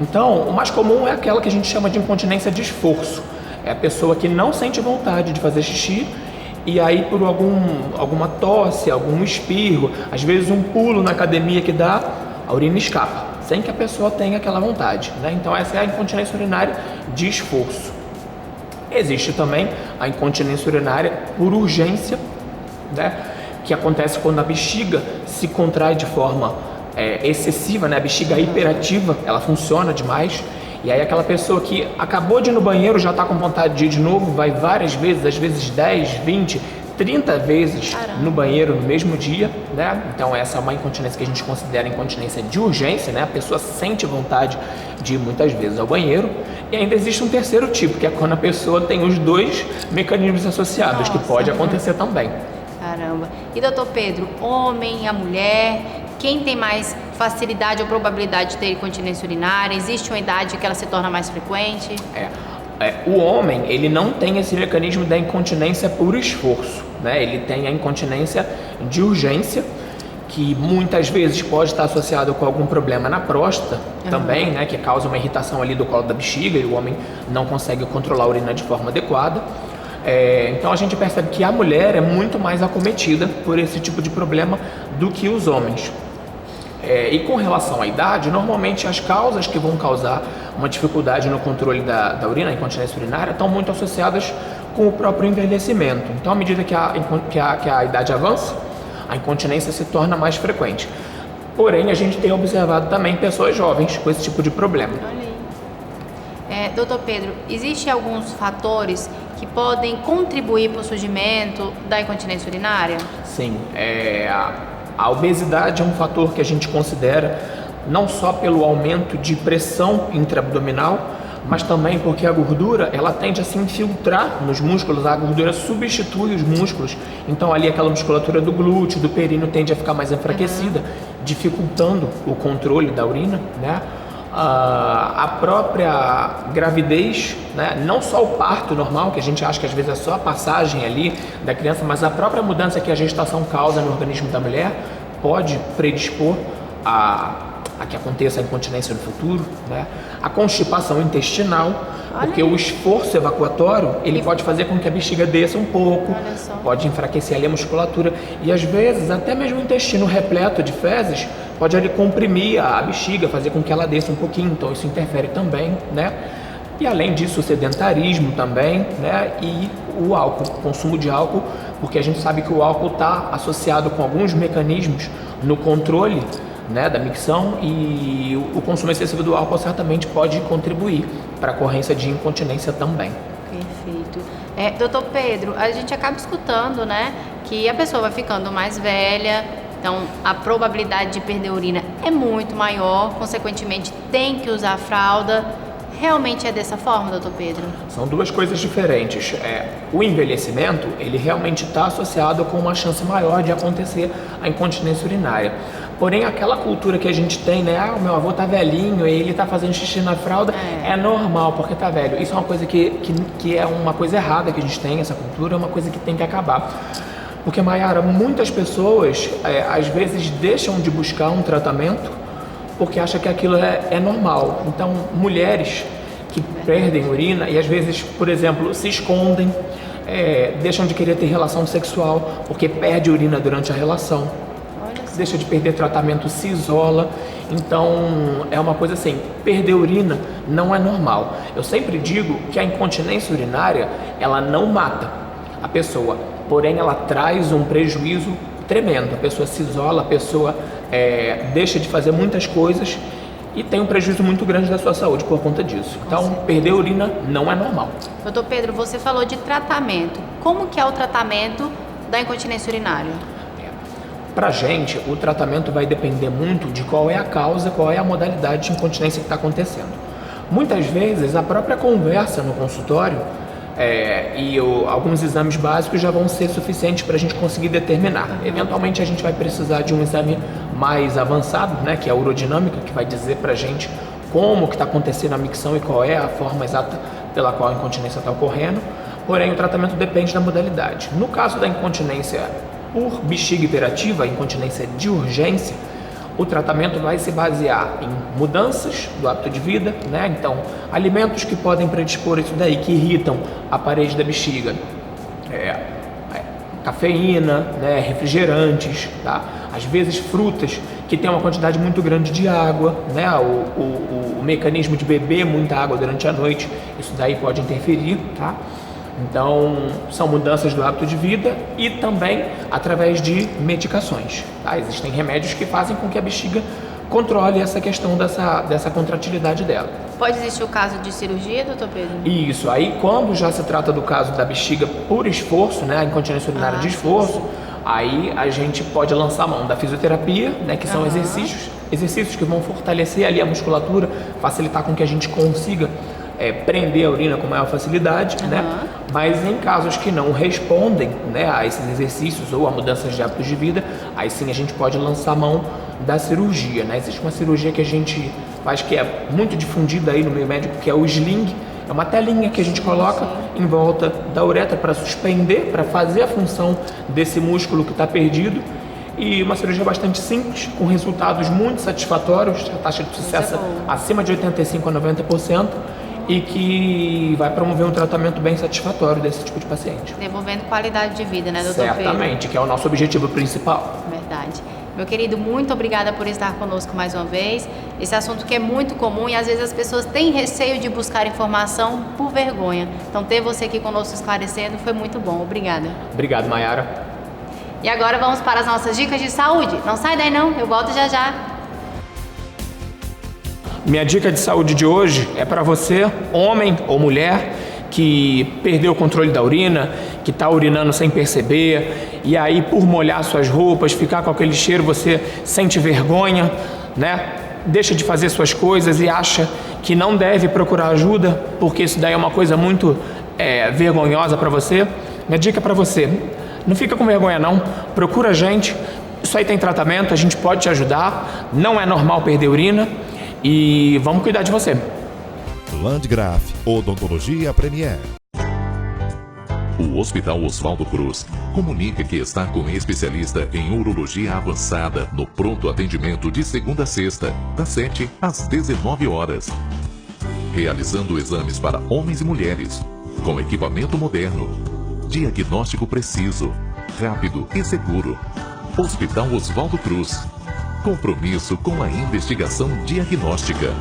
Então, o mais comum é aquela que a gente chama de incontinência de esforço. É a pessoa que não sente vontade de fazer xixi e aí por alguma tosse, algum espirro, às vezes um pulo na academia que dá, a urina escapa, sem que a pessoa tenha aquela vontade, né? Então essa é a incontinência urinária de esforço. Existe também a incontinência urinária por urgência, né? Que acontece quando a bexiga se contrai de forma excessiva, né? A bexiga hiperativa, ela funciona demais. E aí aquela pessoa que acabou de ir no banheiro já está com vontade de ir de novo, vai várias vezes, às vezes 10, 20, 30 vezes no banheiro no mesmo dia, né? Então essa é uma incontinência que a gente considera incontinência de urgência, né? A pessoa sente vontade de ir muitas vezes ao banheiro. E ainda existe um terceiro tipo, que é quando a pessoa tem os dois mecanismos associados, que pode acontecer também. Caramba. E doutor Pedro, homem, a mulher, quem tem mais facilidade ou probabilidade de ter incontinência urinária? Existe uma idade que ela se torna mais frequente? O homem, ele não tem esse mecanismo da incontinência por esforço, né? Ele tem a incontinência de urgência, que muitas vezes pode estar associado com algum problema na próstata também, né? Que causa uma irritação ali do colo da bexiga e o homem não consegue controlar a urina de forma adequada. Então a gente percebe que a mulher é muito mais acometida por esse tipo de problema do que os homens. E com relação à idade, normalmente as causas que vão causar uma dificuldade no controle da urina, a incontinência urinária, estão muito associadas com o próprio envelhecimento. Então, à medida que a idade avança, a incontinência se torna mais frequente. Porém, a gente tem observado também pessoas jovens com esse tipo de problema. Olha aí. Doutor Pedro, existem alguns fatores que podem contribuir para o surgimento da incontinência urinária? Sim, a obesidade é um fator que a gente considera não só pelo aumento de pressão intraabdominal, mas também porque a gordura ela tende a se infiltrar nos músculos, a gordura substitui os músculos, então ali aquela musculatura do glúteo, do períneo tende a ficar mais enfraquecida, dificultando o controle da urina, né? A própria gravidez, né? Não só o parto normal, que a gente acha que às vezes é só a passagem ali da criança, mas a própria mudança que a gestação causa no organismo da mulher pode predispor a que aconteça a incontinência no futuro, né? A constipação intestinal, porque o esforço evacuatório, ele pode fazer com que a bexiga desça um pouco, pode enfraquecer ali a musculatura e às vezes até mesmo o intestino repleto de fezes pode ali comprimir a bexiga, fazer com que ela desça um pouquinho, então isso interfere também, né? E além disso, o sedentarismo também, né? E o álcool, o consumo de álcool, porque a gente sabe que o álcool está associado com alguns mecanismos no controle, né, da micção, e o consumo excessivo do álcool certamente pode contribuir para a ocorrência de incontinência também. Perfeito. Doutor Pedro, a gente acaba escutando, né, que a pessoa vai ficando mais velha, então a probabilidade de perder urina é muito maior, consequentemente tem que usar fralda. Realmente é dessa forma, doutor Pedro? São duas coisas diferentes. O envelhecimento, ele realmente está associado com uma chance maior de acontecer a incontinência urinária. Porém, aquela cultura que a gente tem, né? O meu avô tá velhinho e ele tá fazendo xixi na fralda, é normal porque tá velho. Isso é uma coisa que é uma coisa errada que a gente tem, essa cultura, é uma coisa que tem que acabar. Porque, Mayara, muitas pessoas, às vezes, deixam de buscar um tratamento porque acha que aquilo é normal. Então, mulheres que perdem urina e às vezes, por exemplo, se escondem, deixam de querer ter relação sexual porque perde urina durante a relação, deixa de perder tratamento, se isola. Então, é uma coisa assim, perder urina não é normal. Eu sempre digo que a incontinência urinária, ela não mata a pessoa, porém ela traz um prejuízo tremendo. A pessoa se isola, a pessoa deixa de fazer muitas coisas e tem um prejuízo muito grande da sua saúde por conta disso. Então, perder urina não é normal. Doutor Pedro, você falou de tratamento. Como que é o tratamento da incontinência urinária? Pra gente, o tratamento vai depender muito de qual é a causa, qual é a modalidade de incontinência que está acontecendo. Muitas vezes, a própria conversa no consultório alguns exames básicos já vão ser suficientes para a gente conseguir determinar. Eventualmente a gente vai precisar de um exame mais avançado, né, que é a urodinâmica, que vai dizer para a gente como que está acontecendo a micção e qual é a forma exata pela qual a incontinência está ocorrendo. Porém, o tratamento depende da modalidade. No caso da incontinência por bexiga hiperativa, a incontinência de urgência, o tratamento vai se basear em mudanças do hábito de vida, né? Então, alimentos que podem predispor isso daí, que irritam a parede da bexiga, cafeína, né? Refrigerantes, tá? Às vezes frutas que têm uma quantidade muito grande de água, né? O mecanismo de beber muita água durante a noite, isso daí pode interferir, tá? Então, são mudanças do hábito de vida e também através de medicações. Tá? Existem remédios que fazem com que a bexiga controle essa questão dessa contratilidade dela. Pode existir o caso de cirurgia, doutor Pedro? Isso. Aí, quando já se trata do caso da bexiga por esforço, né, a incontinência urinária de esforço, aí a gente pode lançar a mão da fisioterapia, né, que são exercícios que vão fortalecer ali a musculatura, facilitar com que a gente consiga prender a urina com maior facilidade, né? Mas em casos que não respondem, né, a esses exercícios ou a mudanças de hábitos de vida, aí sim a gente pode lançar a mão da cirurgia, né? Existe uma cirurgia que a gente faz que é muito difundida aí no meio médico, que é o sling. É uma telinha que a gente coloca em volta da uretra para suspender, para fazer a função desse músculo que está perdido. E uma cirurgia bastante simples, com resultados muito satisfatórios, a taxa de sucesso acima de 85% a 90%. E que vai promover um tratamento bem satisfatório desse tipo de paciente. Devolvendo qualidade de vida, né, doutor Pedro? Certamente, que é o nosso objetivo principal. Verdade. Meu querido, muito obrigada por estar conosco mais uma vez. Esse assunto que é muito comum e às vezes as pessoas têm receio de buscar informação por vergonha. Então, ter você aqui conosco esclarecendo foi muito bom. Obrigada. Obrigado, Mayara. E agora vamos para as nossas dicas de saúde. Não sai daí não, eu volto já já. Minha dica de saúde de hoje é para você, homem ou mulher, que perdeu o controle da urina, que está urinando sem perceber, e aí por molhar suas roupas, ficar com aquele cheiro, você sente vergonha, né? Deixa de fazer suas coisas e acha que não deve procurar ajuda, porque isso daí é uma coisa muito vergonhosa para você. Minha dica para você, não fica com vergonha não, procura a gente, isso aí tem tratamento, a gente pode te ajudar, não é normal perder urina. E vamos cuidar de você. Landgraf, Odontologia Premier. O Hospital Oswaldo Cruz Comunica que está com especialista em urologia avançada no pronto atendimento de segunda a sexta, das 7 às 19 horas. Realizando exames para homens e mulheres, com equipamento moderno, diagnóstico preciso, rápido e seguro. Hospital Oswaldo Cruz. Compromisso com a investigação diagnóstica.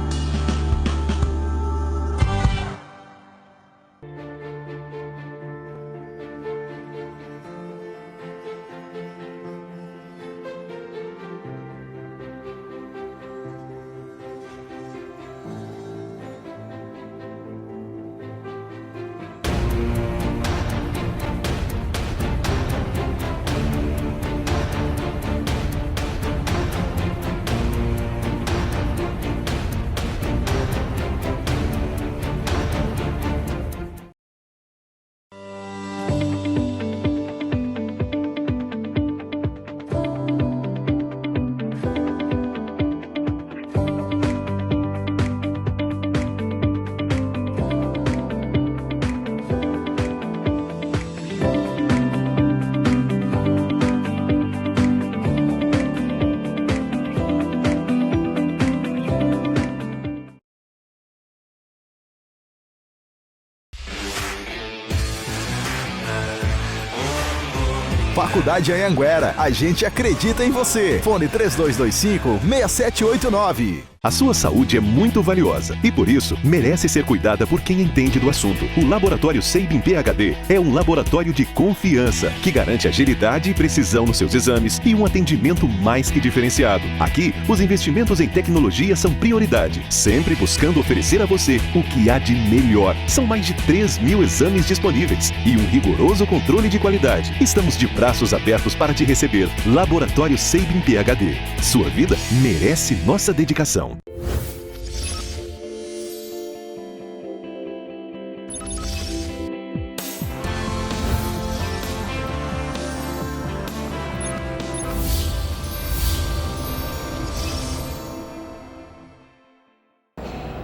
Faculdade Anhanguera, a gente acredita em você. Fone 3225-6789. A sua saúde é muito valiosa e, por isso, merece ser cuidada por quem entende do assunto. O Laboratório Sabin PhD é um laboratório de confiança que garante agilidade e precisão nos seus exames e um atendimento mais que diferenciado. Aqui, os investimentos em tecnologia são prioridade, sempre buscando oferecer a você o que há de melhor. São mais de 3.000 exames disponíveis e um rigoroso controle de qualidade. Estamos de braços abertos para te receber. Laboratório Sabin PhD. Sua vida merece nossa dedicação.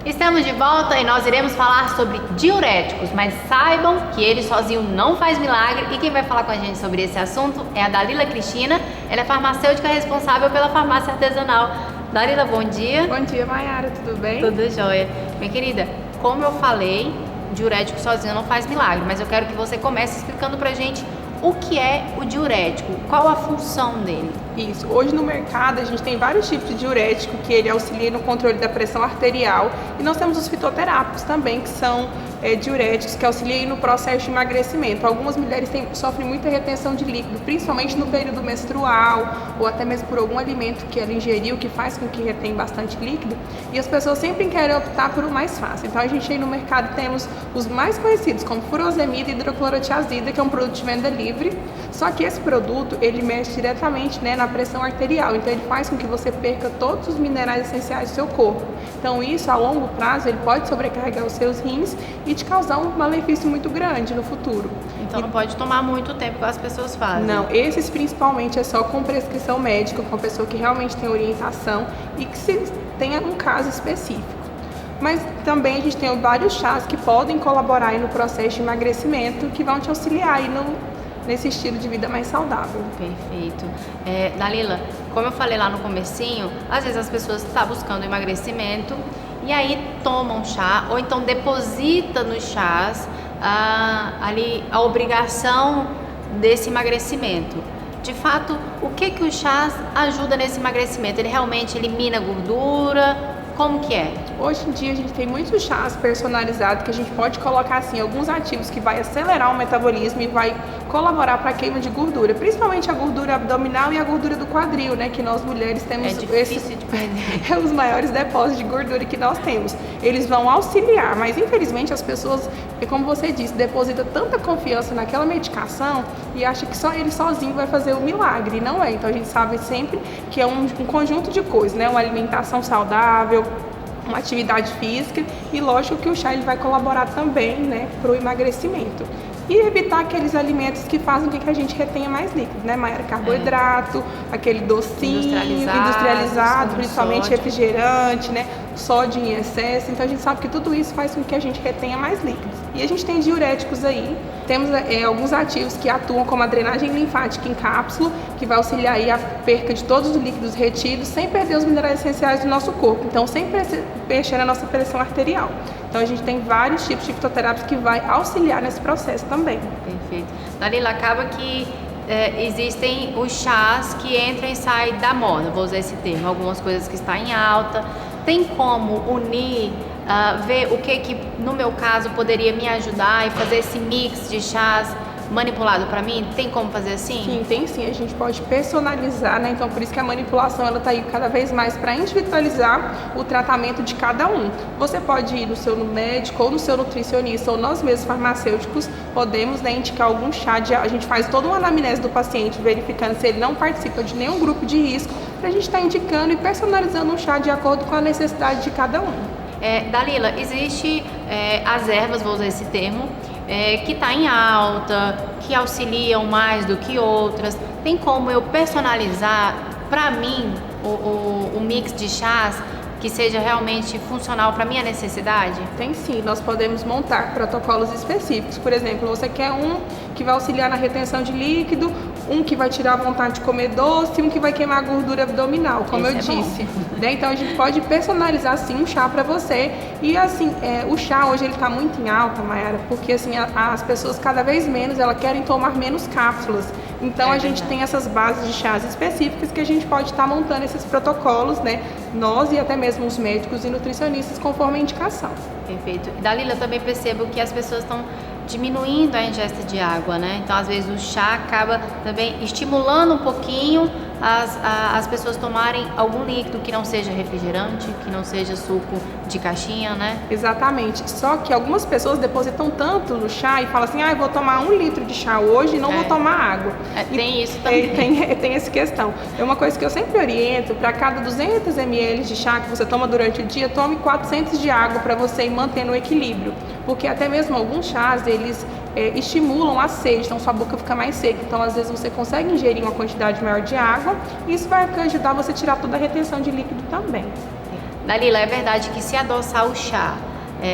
Estamos de volta e nós iremos falar sobre diuréticos, mas saibam que ele sozinho não faz milagre e quem vai falar com a gente sobre esse assunto é a Dalila Cristina. Ela é farmacêutica responsável pela farmácia artesanal. Dalila, bom dia. Bom dia, Mayara, tudo bem? Tudo jóia. Minha querida, como eu falei, diurético sozinho não faz milagre, mas eu quero que você comece explicando pra gente o que é o diurético, qual a função dele. Isso, hoje no mercado a gente tem vários tipos de diurético que ele auxilia no controle da pressão arterial e nós temos os fitoterápicos também, que são diuréticos que auxiliam no processo de emagrecimento. Algumas mulheres sofrem muita retenção de líquido, principalmente no período menstrual ou até mesmo por algum alimento que ela ingeriu que faz com que retém bastante líquido e as pessoas sempre querem optar por o mais fácil. Então a gente aí no mercado temos os mais conhecidos como furosemida e hidroclorotiazida, que é um produto de venda livre, só que esse produto ele mexe diretamente na pressão arterial, então ele faz com que você perca todos os minerais essenciais do seu corpo. Então isso a longo prazo ele pode sobrecarregar os seus rins e te causar um malefício muito grande no futuro. Então não pode tomar muito tempo que as pessoas fazem. Não, esses principalmente é só com prescrição médica, com a pessoa que realmente tem orientação e que se tenha um caso específico. Mas também a gente tem vários chás que podem colaborar aí no processo de emagrecimento, que vão te auxiliar aí nesse estilo de vida mais saudável. Perfeito. Dalila, como eu falei lá no comecinho, às vezes as pessoas estão buscando emagrecimento e aí tomam chá ou então deposita nos chás ali a obrigação desse emagrecimento. De fato, o que o chás ajuda nesse emagrecimento? Ele realmente elimina gordura? Como que é? Hoje em dia a gente tem muitos chás personalizados que a gente pode colocar assim alguns ativos que vai acelerar o metabolismo e vai colaborar para a queima de gordura, principalmente a gordura abdominal e a gordura do quadril, que nós mulheres temos de perder. Os maiores depósitos de gordura que nós temos. Eles vão auxiliar, mas infelizmente as pessoas, como você disse, depositam tanta confiança naquela medicação e acha que só ele sozinho vai fazer o milagre, e não é. Então a gente sabe sempre que é um conjunto de coisas, uma alimentação saudável, uma atividade física e lógico que o chá ele vai colaborar também para o emagrecimento. E evitar aqueles alimentos que fazem com que a gente retenha mais líquido, Mayara? Carboidrato, aquele docinho industrializado, principalmente refrigerante, sódio em excesso, então a gente sabe que tudo isso faz com que a gente retenha mais líquidos. E a gente tem diuréticos aí, temos alguns ativos que atuam como a drenagem linfática em cápsula, que vai auxiliar aí a perca de todos os líquidos retidos, sem perder os minerais essenciais do nosso corpo, então sem mexer na nossa pressão arterial. Então a gente tem vários tipos de fitoterápicos que vai auxiliar nesse processo também. Perfeito. Dalila, acaba que existem os chás que entram e saem da moda, vou usar esse termo, algumas coisas que estão em alta. Tem como unir, ver o que no meu caso poderia me ajudar e fazer esse mix de chás manipulado para mim? Tem como fazer assim? Sim, tem sim. A gente pode personalizar, né? Então por isso que a manipulação ela tá aí cada vez mais para individualizar o tratamento de cada um. Você pode ir no seu médico ou no seu nutricionista ou nós mesmos farmacêuticos podemos, né, indicar algum chá. A gente faz toda uma anamnese do paciente verificando se ele não participa de nenhum grupo de risco para a gente estar indicando e personalizando um chá de acordo com a necessidade de cada um. Dalila, existe as ervas, vou usar esse termo, que está em alta, que auxiliam mais do que outras. Tem como eu personalizar para mim o mix de chás que seja realmente funcional para minha necessidade? Tem sim, nós podemos montar protocolos específicos. Por exemplo, você quer um que vai auxiliar na retenção de líquido, um que vai tirar a vontade de comer doce, um que vai queimar a gordura abdominal, como eu disse. Então a gente pode personalizar sim um chá para você. E assim, o chá hoje ele está muito em alta, Mayara, porque assim as pessoas cada vez menos elas querem tomar menos cápsulas. Então a gente tem essas bases de chás específicas que a gente pode estar montando esses protocolos, né? Nós e até mesmo os médicos e nutricionistas conforme a indicação. Perfeito. E Dalila, eu também percebo que as pessoas estão diminuindo a ingesta de água, né? Então às vezes o chá acaba também estimulando um pouquinho as pessoas tomarem algum líquido que não seja refrigerante, que não seja suco de caixinha, né? Exatamente. Só que algumas pessoas depositam tanto no chá e falam assim, eu vou tomar 1 litro de chá hoje e não vou tomar água. Tem isso também. Tem essa questão. É uma coisa que eu sempre oriento, para cada 200 ml de chá que você toma durante o dia, tome 400 de água para você ir mantendo o equilíbrio. Porque até mesmo alguns chás, eles estimulam a sede, então sua boca fica mais seca. Então, às vezes, você consegue ingerir uma quantidade maior de água e isso vai ajudar você a tirar toda a retenção de líquido também. Dalila, é verdade que se adoçar o chá,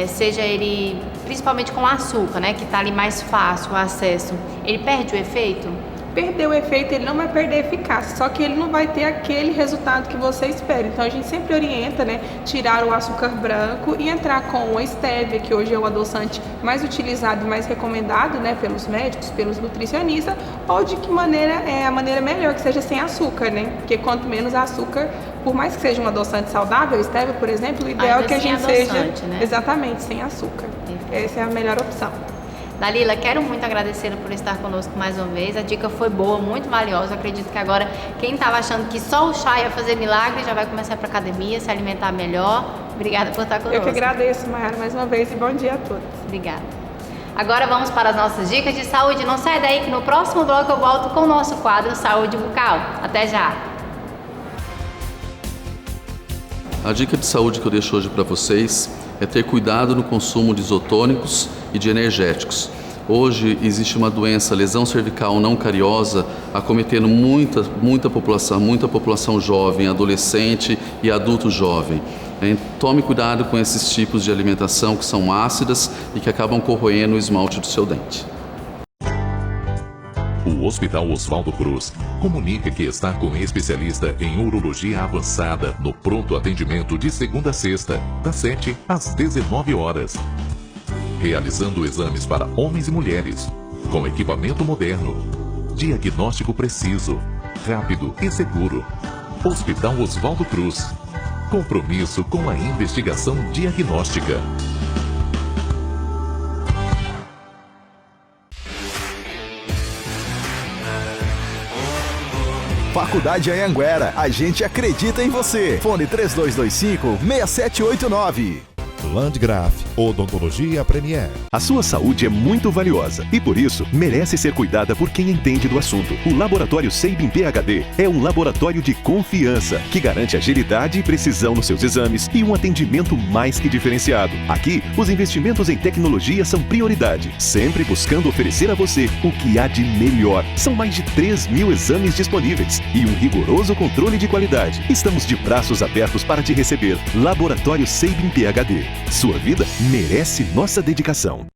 seja ele principalmente com açúcar, né, que está ali mais fácil o acesso, ele perde o efeito? Perder o efeito, ele não vai perder a eficácia, só que ele não vai ter aquele resultado que você espera. Então a gente sempre orienta, né, tirar o açúcar branco e entrar com a stevia, que hoje é o adoçante mais utilizado e mais recomendado, né, pelos médicos, pelos nutricionistas, ou de que maneira a maneira melhor que seja sem açúcar, né? Porque quanto menos açúcar, por mais que seja um adoçante saudável, a stevia, por exemplo, o ideal é que a gente seja, né? Exatamente, sem açúcar. Essa é a melhor opção. Dalila, quero muito agradecê-la por estar conosco mais uma vez. A dica foi boa, muito valiosa. Acredito que agora quem estava achando que só o chá ia fazer milagre já vai começar para academia, se alimentar melhor. Obrigada por estar conosco. Eu que agradeço, Mayara, mais uma vez e bom dia a todos. Obrigada. Agora vamos para as nossas dicas de saúde. Não sai daí que no próximo bloco eu volto com o nosso quadro Saúde Bucal. Até já! A dica de saúde que eu deixo hoje para vocês é ter cuidado no consumo de isotônicos e de energéticos. Hoje existe uma doença, lesão cervical não cariosa, acometendo muita população jovem, adolescente e adulto jovem. Tome cuidado com esses tipos de alimentação que são ácidas e que acabam corroendo o esmalte do seu dente. O Hospital Oswaldo Cruz comunica que está com especialista em urologia avançada no pronto atendimento de segunda a sexta, das 7 às 19 horas. Realizando exames para homens e mulheres, com equipamento moderno, diagnóstico preciso, rápido e seguro. Hospital Oswaldo Cruz. Compromisso com a investigação diagnóstica. Faculdade Anhanguera, a gente acredita em você. Fone 3225-6789. Landgraf, Odontologia Premier. A sua saúde é muito valiosa e, por isso, merece ser cuidada por quem entende do assunto. O Laboratório Sabin PhD é um laboratório de confiança que garante agilidade e precisão nos seus exames e um atendimento mais que diferenciado. Aqui, os investimentos em tecnologia são prioridade, sempre buscando oferecer a você o que há de melhor. São mais de 3.000 exames disponíveis e um rigoroso controle de qualidade. Estamos de braços abertos para te receber. Laboratório Sabin PhD. Sua vida merece nossa dedicação.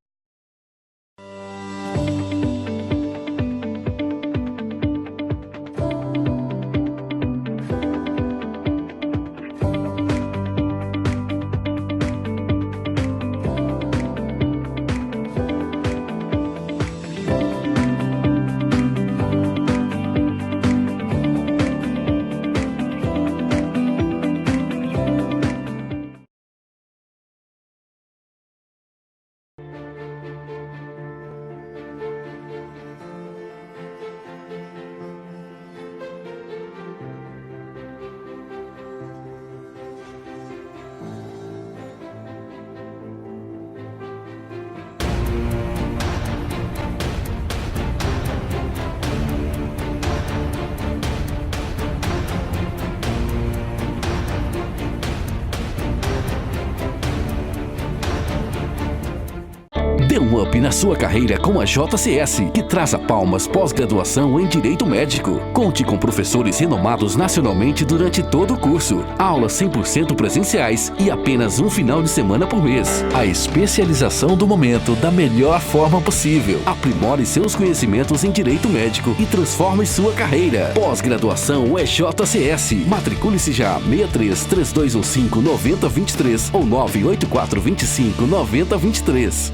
Dê um up na sua carreira com a JCS, que traz a Palmas pós-graduação em Direito Médico. Conte com professores renomados nacionalmente durante todo o curso. Aulas 100% presenciais e apenas um final de semana por mês. A especialização do momento da melhor forma possível. Aprimore seus conhecimentos em Direito Médico e transforme sua carreira. Pós-graduação é JCS. Matricule-se já 63-3215-9023 ou 98425-9023.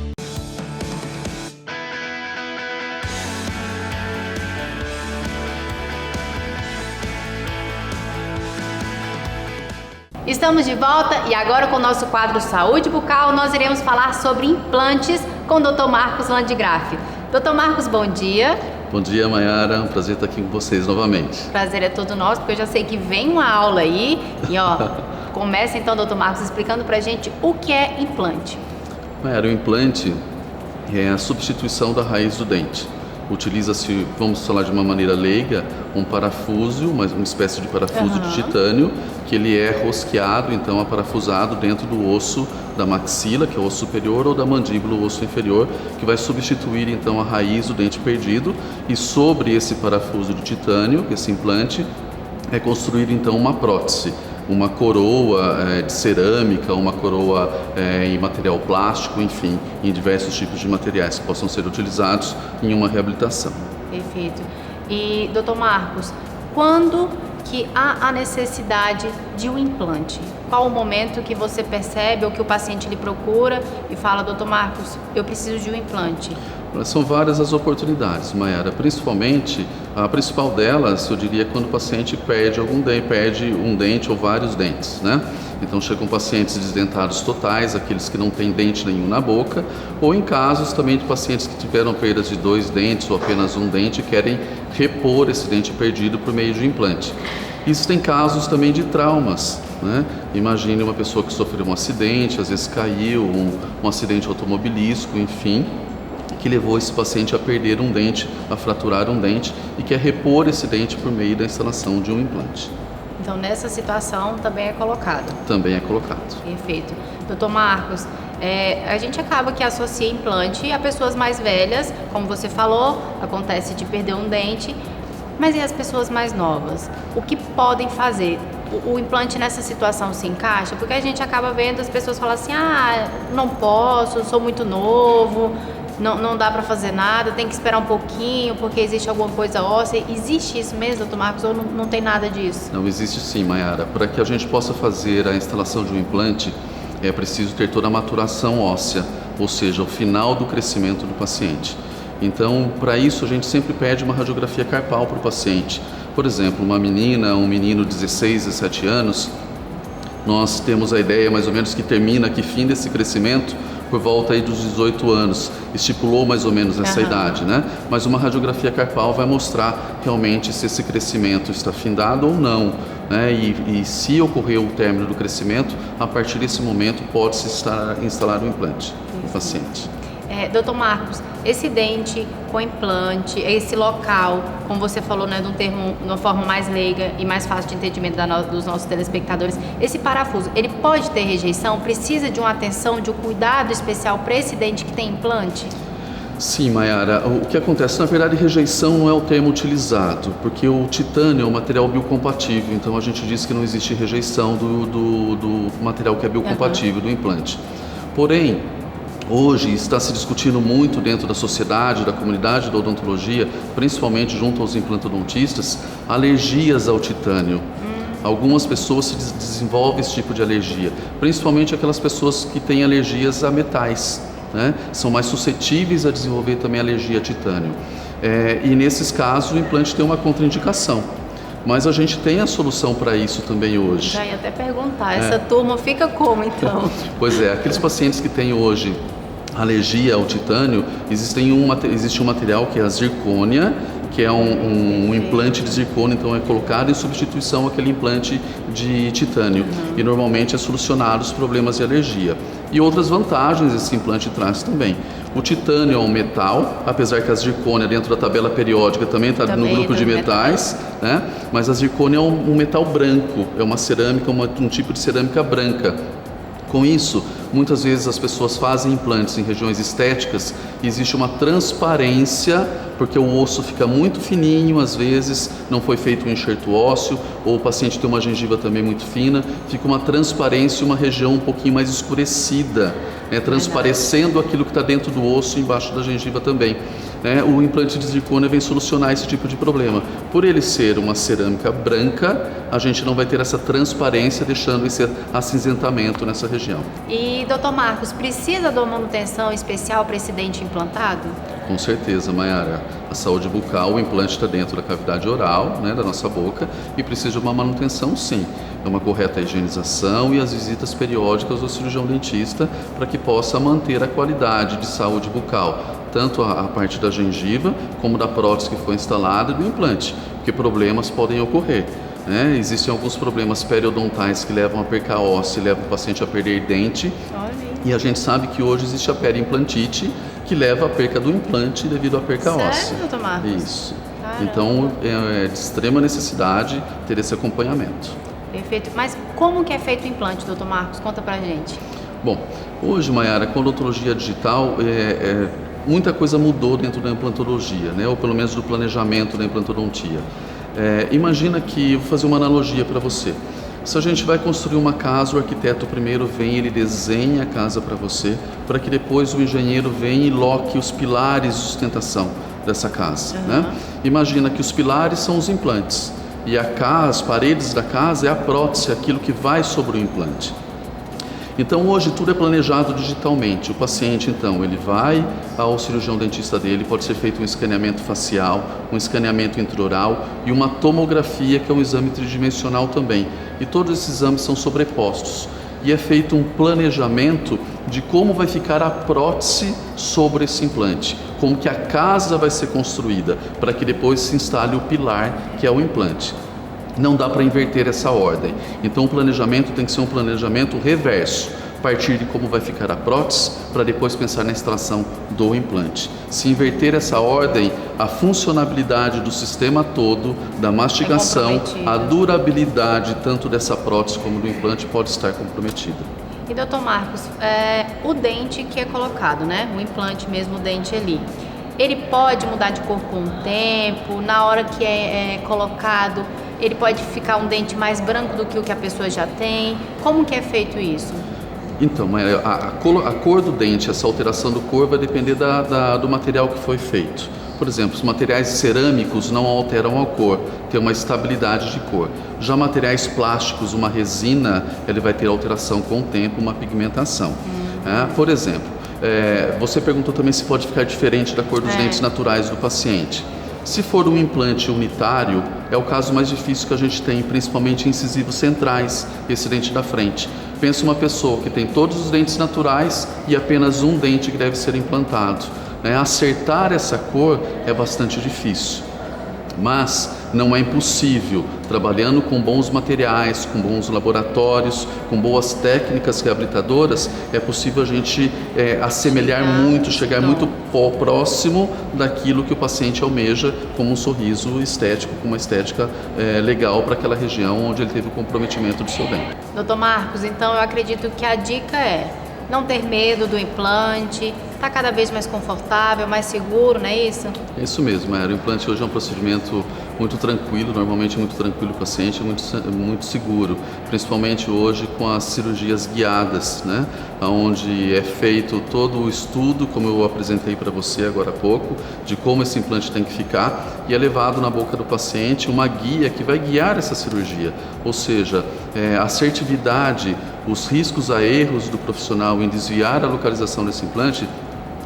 Estamos de volta e agora com o nosso quadro Saúde Bucal nós iremos falar sobre implantes com o Dr. Marcos Landgraf. Dr. Marcos, bom dia. Bom dia, Mayara. Um prazer estar aqui com vocês novamente. Prazer é todo nosso, porque eu já sei que vem uma aula aí. E começa então, Dr. Marcos, explicando pra gente o que é implante. Mayara, o implante é a substituição da raiz do dente. Utiliza-se, vamos falar de uma maneira leiga, um parafuso, uma espécie de parafuso de titânio, que ele é rosqueado, então aparafusado dentro do osso da maxila, que é o osso superior, ou da mandíbula, o osso inferior, que vai substituir então a raiz do dente perdido, e sobre esse parafuso de titânio, esse implante, é construído então uma prótese. Uma coroa de cerâmica, uma coroa em material plástico, enfim, em diversos tipos de materiais que possam ser utilizados em uma reabilitação. Perfeito. E, Dr. Marcos, quando que há a necessidade de um implante? Qual o momento que você percebe ou que o paciente lhe procura e fala, Dr. Marcos, eu preciso de um implante? São várias as oportunidades, Mayara. Principalmente, a principal delas, eu diria, quando o paciente perde um dente ou vários dentes, né? Então chegam pacientes desdentados totais, aqueles que não têm dente nenhum na boca, ou em casos também de pacientes que tiveram perdas de 2 dentes ou apenas um dente e querem repor esse dente perdido por meio de um implante. Existem casos também de traumas, né? Imagine uma pessoa que sofreu um acidente, às vezes caiu, um acidente automobilístico, enfim, que levou esse paciente a perder um dente, a fraturar um dente e quer repor esse dente por meio da instalação de um implante. Então, nessa situação também é colocado? Também é colocado. Perfeito. Dr. Marcos, a gente acaba que associa implante a pessoas mais velhas, como você falou, acontece de perder um dente, mas e as pessoas mais novas? O que podem fazer? O implante nessa situação se encaixa? Porque a gente acaba vendo as pessoas falam assim, não posso, sou muito novo, não dá para fazer nada, tem que esperar um pouquinho porque existe alguma coisa óssea. Existe isso mesmo, Dr. Marcos, ou não tem nada disso? Não, existe sim, Mayara. Para que a gente possa fazer a instalação de um implante, é preciso ter toda a maturação óssea, ou seja, o final do crescimento do paciente. Então, para isso, a gente sempre pede uma radiografia carpal para o paciente. Por exemplo, uma menina, um menino de 16, 17 anos, nós temos a ideia mais ou menos que termina, que fim desse crescimento por volta aí dos 18 anos, estipulou mais ou menos essa idade, né? Mas uma radiografia carpal vai mostrar realmente se esse crescimento está findado ou não, né? E se ocorrer o término do crescimento, a partir desse momento pode-se instalar o implante no paciente. Doutor Marcos, esse dente com implante, esse local, como você falou, né, de uma forma mais leiga e mais fácil de entendimento dos nossos telespectadores, esse parafuso, ele pode ter rejeição? Precisa de uma atenção, de um cuidado especial para esse dente que tem implante? Sim, Mayara. O que acontece, na verdade, rejeição não é o termo utilizado, porque o titânio é um material biocompatível, então a gente diz que não existe rejeição do material que é biocompatível, do implante. Porém, hoje está se discutindo muito dentro da sociedade, da comunidade da odontologia, principalmente junto aos implantodontistas, alergias ao titânio. Algumas pessoas se desenvolvem esse tipo de alergia, principalmente aquelas pessoas que têm alergias a metais, né? São mais suscetíveis a desenvolver também alergia a titânio. E nesses casos o implante tem uma contraindicação. Mas a gente tem a solução para isso também hoje. Já ia até perguntar, essa turma fica como então? Pois é, aqueles pacientes que têm hoje alergia ao titânio, existe um material que é a zircônia, que é um implante de zircônia, então é colocado em substituição àquele implante de titânio. E normalmente é solucionado os problemas de alergia. E outras vantagens esse implante traz também. O titânio é um metal, apesar que a zircônia dentro da tabela periódica também está no grupo de metais, né? Mas a zircônia é um metal branco, é uma cerâmica, um tipo de cerâmica branca. Com isso, muitas vezes as pessoas fazem implantes em regiões estéticas e existe uma transparência, porque o osso fica muito fininho, às vezes não foi feito um enxerto ósseo, ou o paciente tem uma gengiva também muito fina, fica uma transparência e uma região um pouquinho mais escurecida, né, transparecendo aquilo que está dentro do osso e embaixo da gengiva também. O implante de zircônia vem solucionar esse tipo de problema. Por ele ser uma cerâmica branca, a gente não vai ter essa transparência, deixando esse acinzentamento nessa região. E, doutor Marcos, precisa de uma manutenção especial para esse dente implantado? Com certeza, Mayara. A saúde bucal, o implante está dentro da cavidade oral, né, da nossa boca, e precisa de uma manutenção, sim. É uma correta higienização e as visitas periódicas ao cirurgião dentista para que possa manter a qualidade de saúde bucal, tanto a parte da gengiva como da prótese que foi instalada e do implante, porque problemas podem ocorrer. Existem alguns problemas periodontais que levam a perca óssea e levam o paciente a perder dente. E a gente sabe que hoje existe a periimplantite, que leva à perca do implante devido à perca óssea. Sério, doutor Marcos? Isso. Então é de extrema necessidade ter esse acompanhamento. Perfeito. Mas como que é feito o implante, doutor Marcos? Conta pra gente. Bom, hoje, Mayara, com a odontologia digital, muita coisa mudou dentro da implantologia, né? Ou pelo menos do planejamento da implantodontia. Imagina que, vou fazer uma analogia para você. Se a gente vai construir uma casa, o arquiteto primeiro vem, ele desenha a casa para você, para que depois o engenheiro venha e loque os pilares de sustentação dessa casa, né? Imagina que os pilares são os implantes e as paredes da casa é a prótese, aquilo que vai sobre o implante. Então hoje tudo é planejado digitalmente. O paciente então ele vai ao cirurgião dentista dele, pode ser feito um escaneamento facial, um escaneamento intraoral e uma tomografia, que é um exame tridimensional também. E todos esses exames são sobrepostos e é feito um planejamento de como vai ficar a prótese sobre esse implante, como que a casa vai ser construída para que depois se instale o pilar, que é o implante. Não dá para inverter essa ordem. Então o planejamento tem que ser um planejamento reverso, partir de como vai ficar a prótese, para depois pensar na extração do implante. Se inverter essa ordem, a funcionabilidade do sistema todo, da mastigação, a durabilidade tanto dessa prótese como do implante pode estar comprometida. E doutor Marcos, o dente que é colocado, né? O implante mesmo, o dente ali, ele pode mudar de cor com o tempo? Na hora que é colocado, ele pode ficar um dente mais branco do que o que a pessoa já tem? Como que é feito isso? Então, a cor do dente, essa alteração do cor vai depender do material que foi feito. Por exemplo, os materiais cerâmicos não alteram a cor, tem uma estabilidade de cor. Já materiais plásticos, uma resina, ele vai ter alteração com o tempo, uma pigmentação. Por exemplo, você perguntou também se pode ficar diferente da cor dos dentes naturais do paciente. Se for um implante unitário, é o caso mais difícil que a gente tem, principalmente incisivos centrais, esse dente da frente. Pensa uma pessoa que tem todos os dentes naturais e apenas um dente que deve ser implantado. Acertar essa cor é bastante difícil, mas não é impossível. Trabalhando com bons materiais, com bons laboratórios, com boas técnicas reabilitadoras, é possível a gente assemelhar muito, chegar muito próximo daquilo que o paciente almeja como um sorriso estético, com uma estética legal para aquela região onde ele teve o comprometimento do seu dente. Doutor Marcos, então eu acredito que a dica é não ter medo do implante, está cada vez mais confortável, mais seguro, não é isso? É isso mesmo, Mayara. O implante hoje é um procedimento muito tranquilo, normalmente muito tranquilo para o paciente, muito seguro, principalmente hoje com as cirurgias guiadas, né? Onde é feito todo o estudo, como eu apresentei para você agora há pouco, de como esse implante tem que ficar, e é levado na boca do paciente uma guia que vai guiar essa cirurgia, ou seja, a assertividade, os riscos a erros do profissional em desviar a localização desse implante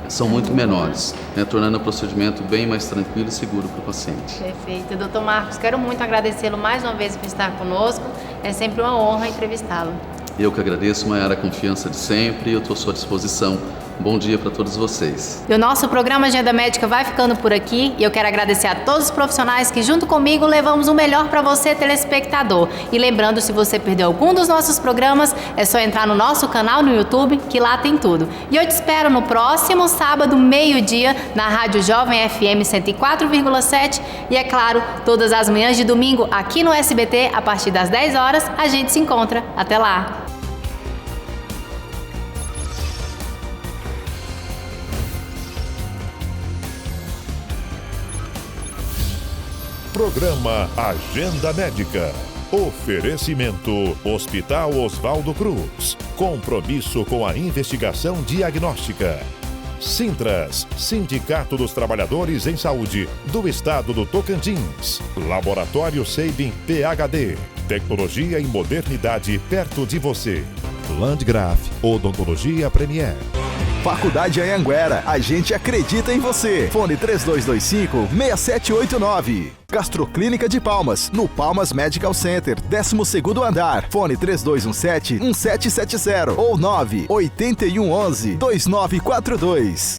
são muito menores, tornando o procedimento bem mais tranquilo e seguro para o paciente. Perfeito. Doutor Marcos, quero muito agradecê-lo mais uma vez por estar conosco. É sempre uma honra entrevistá-lo. Eu que agradeço, Mayara, a confiança de sempre, e eu estou à sua disposição. Bom dia para todos vocês. E o nosso programa Agenda Médica vai ficando por aqui, e eu quero agradecer a todos os profissionais que junto comigo levamos o melhor para você, telespectador. E lembrando, se você perdeu algum dos nossos programas, é só entrar no nosso canal no YouTube, que lá tem tudo. E eu te espero no próximo sábado, meio-dia, na Rádio Jovem FM 104,7, e é claro, todas as manhãs de domingo aqui no SBT, a partir das 10 horas, a gente se encontra. Até lá! Programa Agenda Médica. Oferecimento Hospital Oswaldo Cruz. Compromisso com a investigação diagnóstica. Sintras, Sindicato dos Trabalhadores em Saúde do Estado do Tocantins. Laboratório Sabin PhD. Tecnologia e modernidade perto de você. Landgraf Odontologia Premier. Faculdade Anhanguera, a gente acredita em você. Fone 3225-6789. Gastroclínica de Palmas, no Palmas Medical Center, 12º andar. Fone 3217-1770 ou 98111-2942.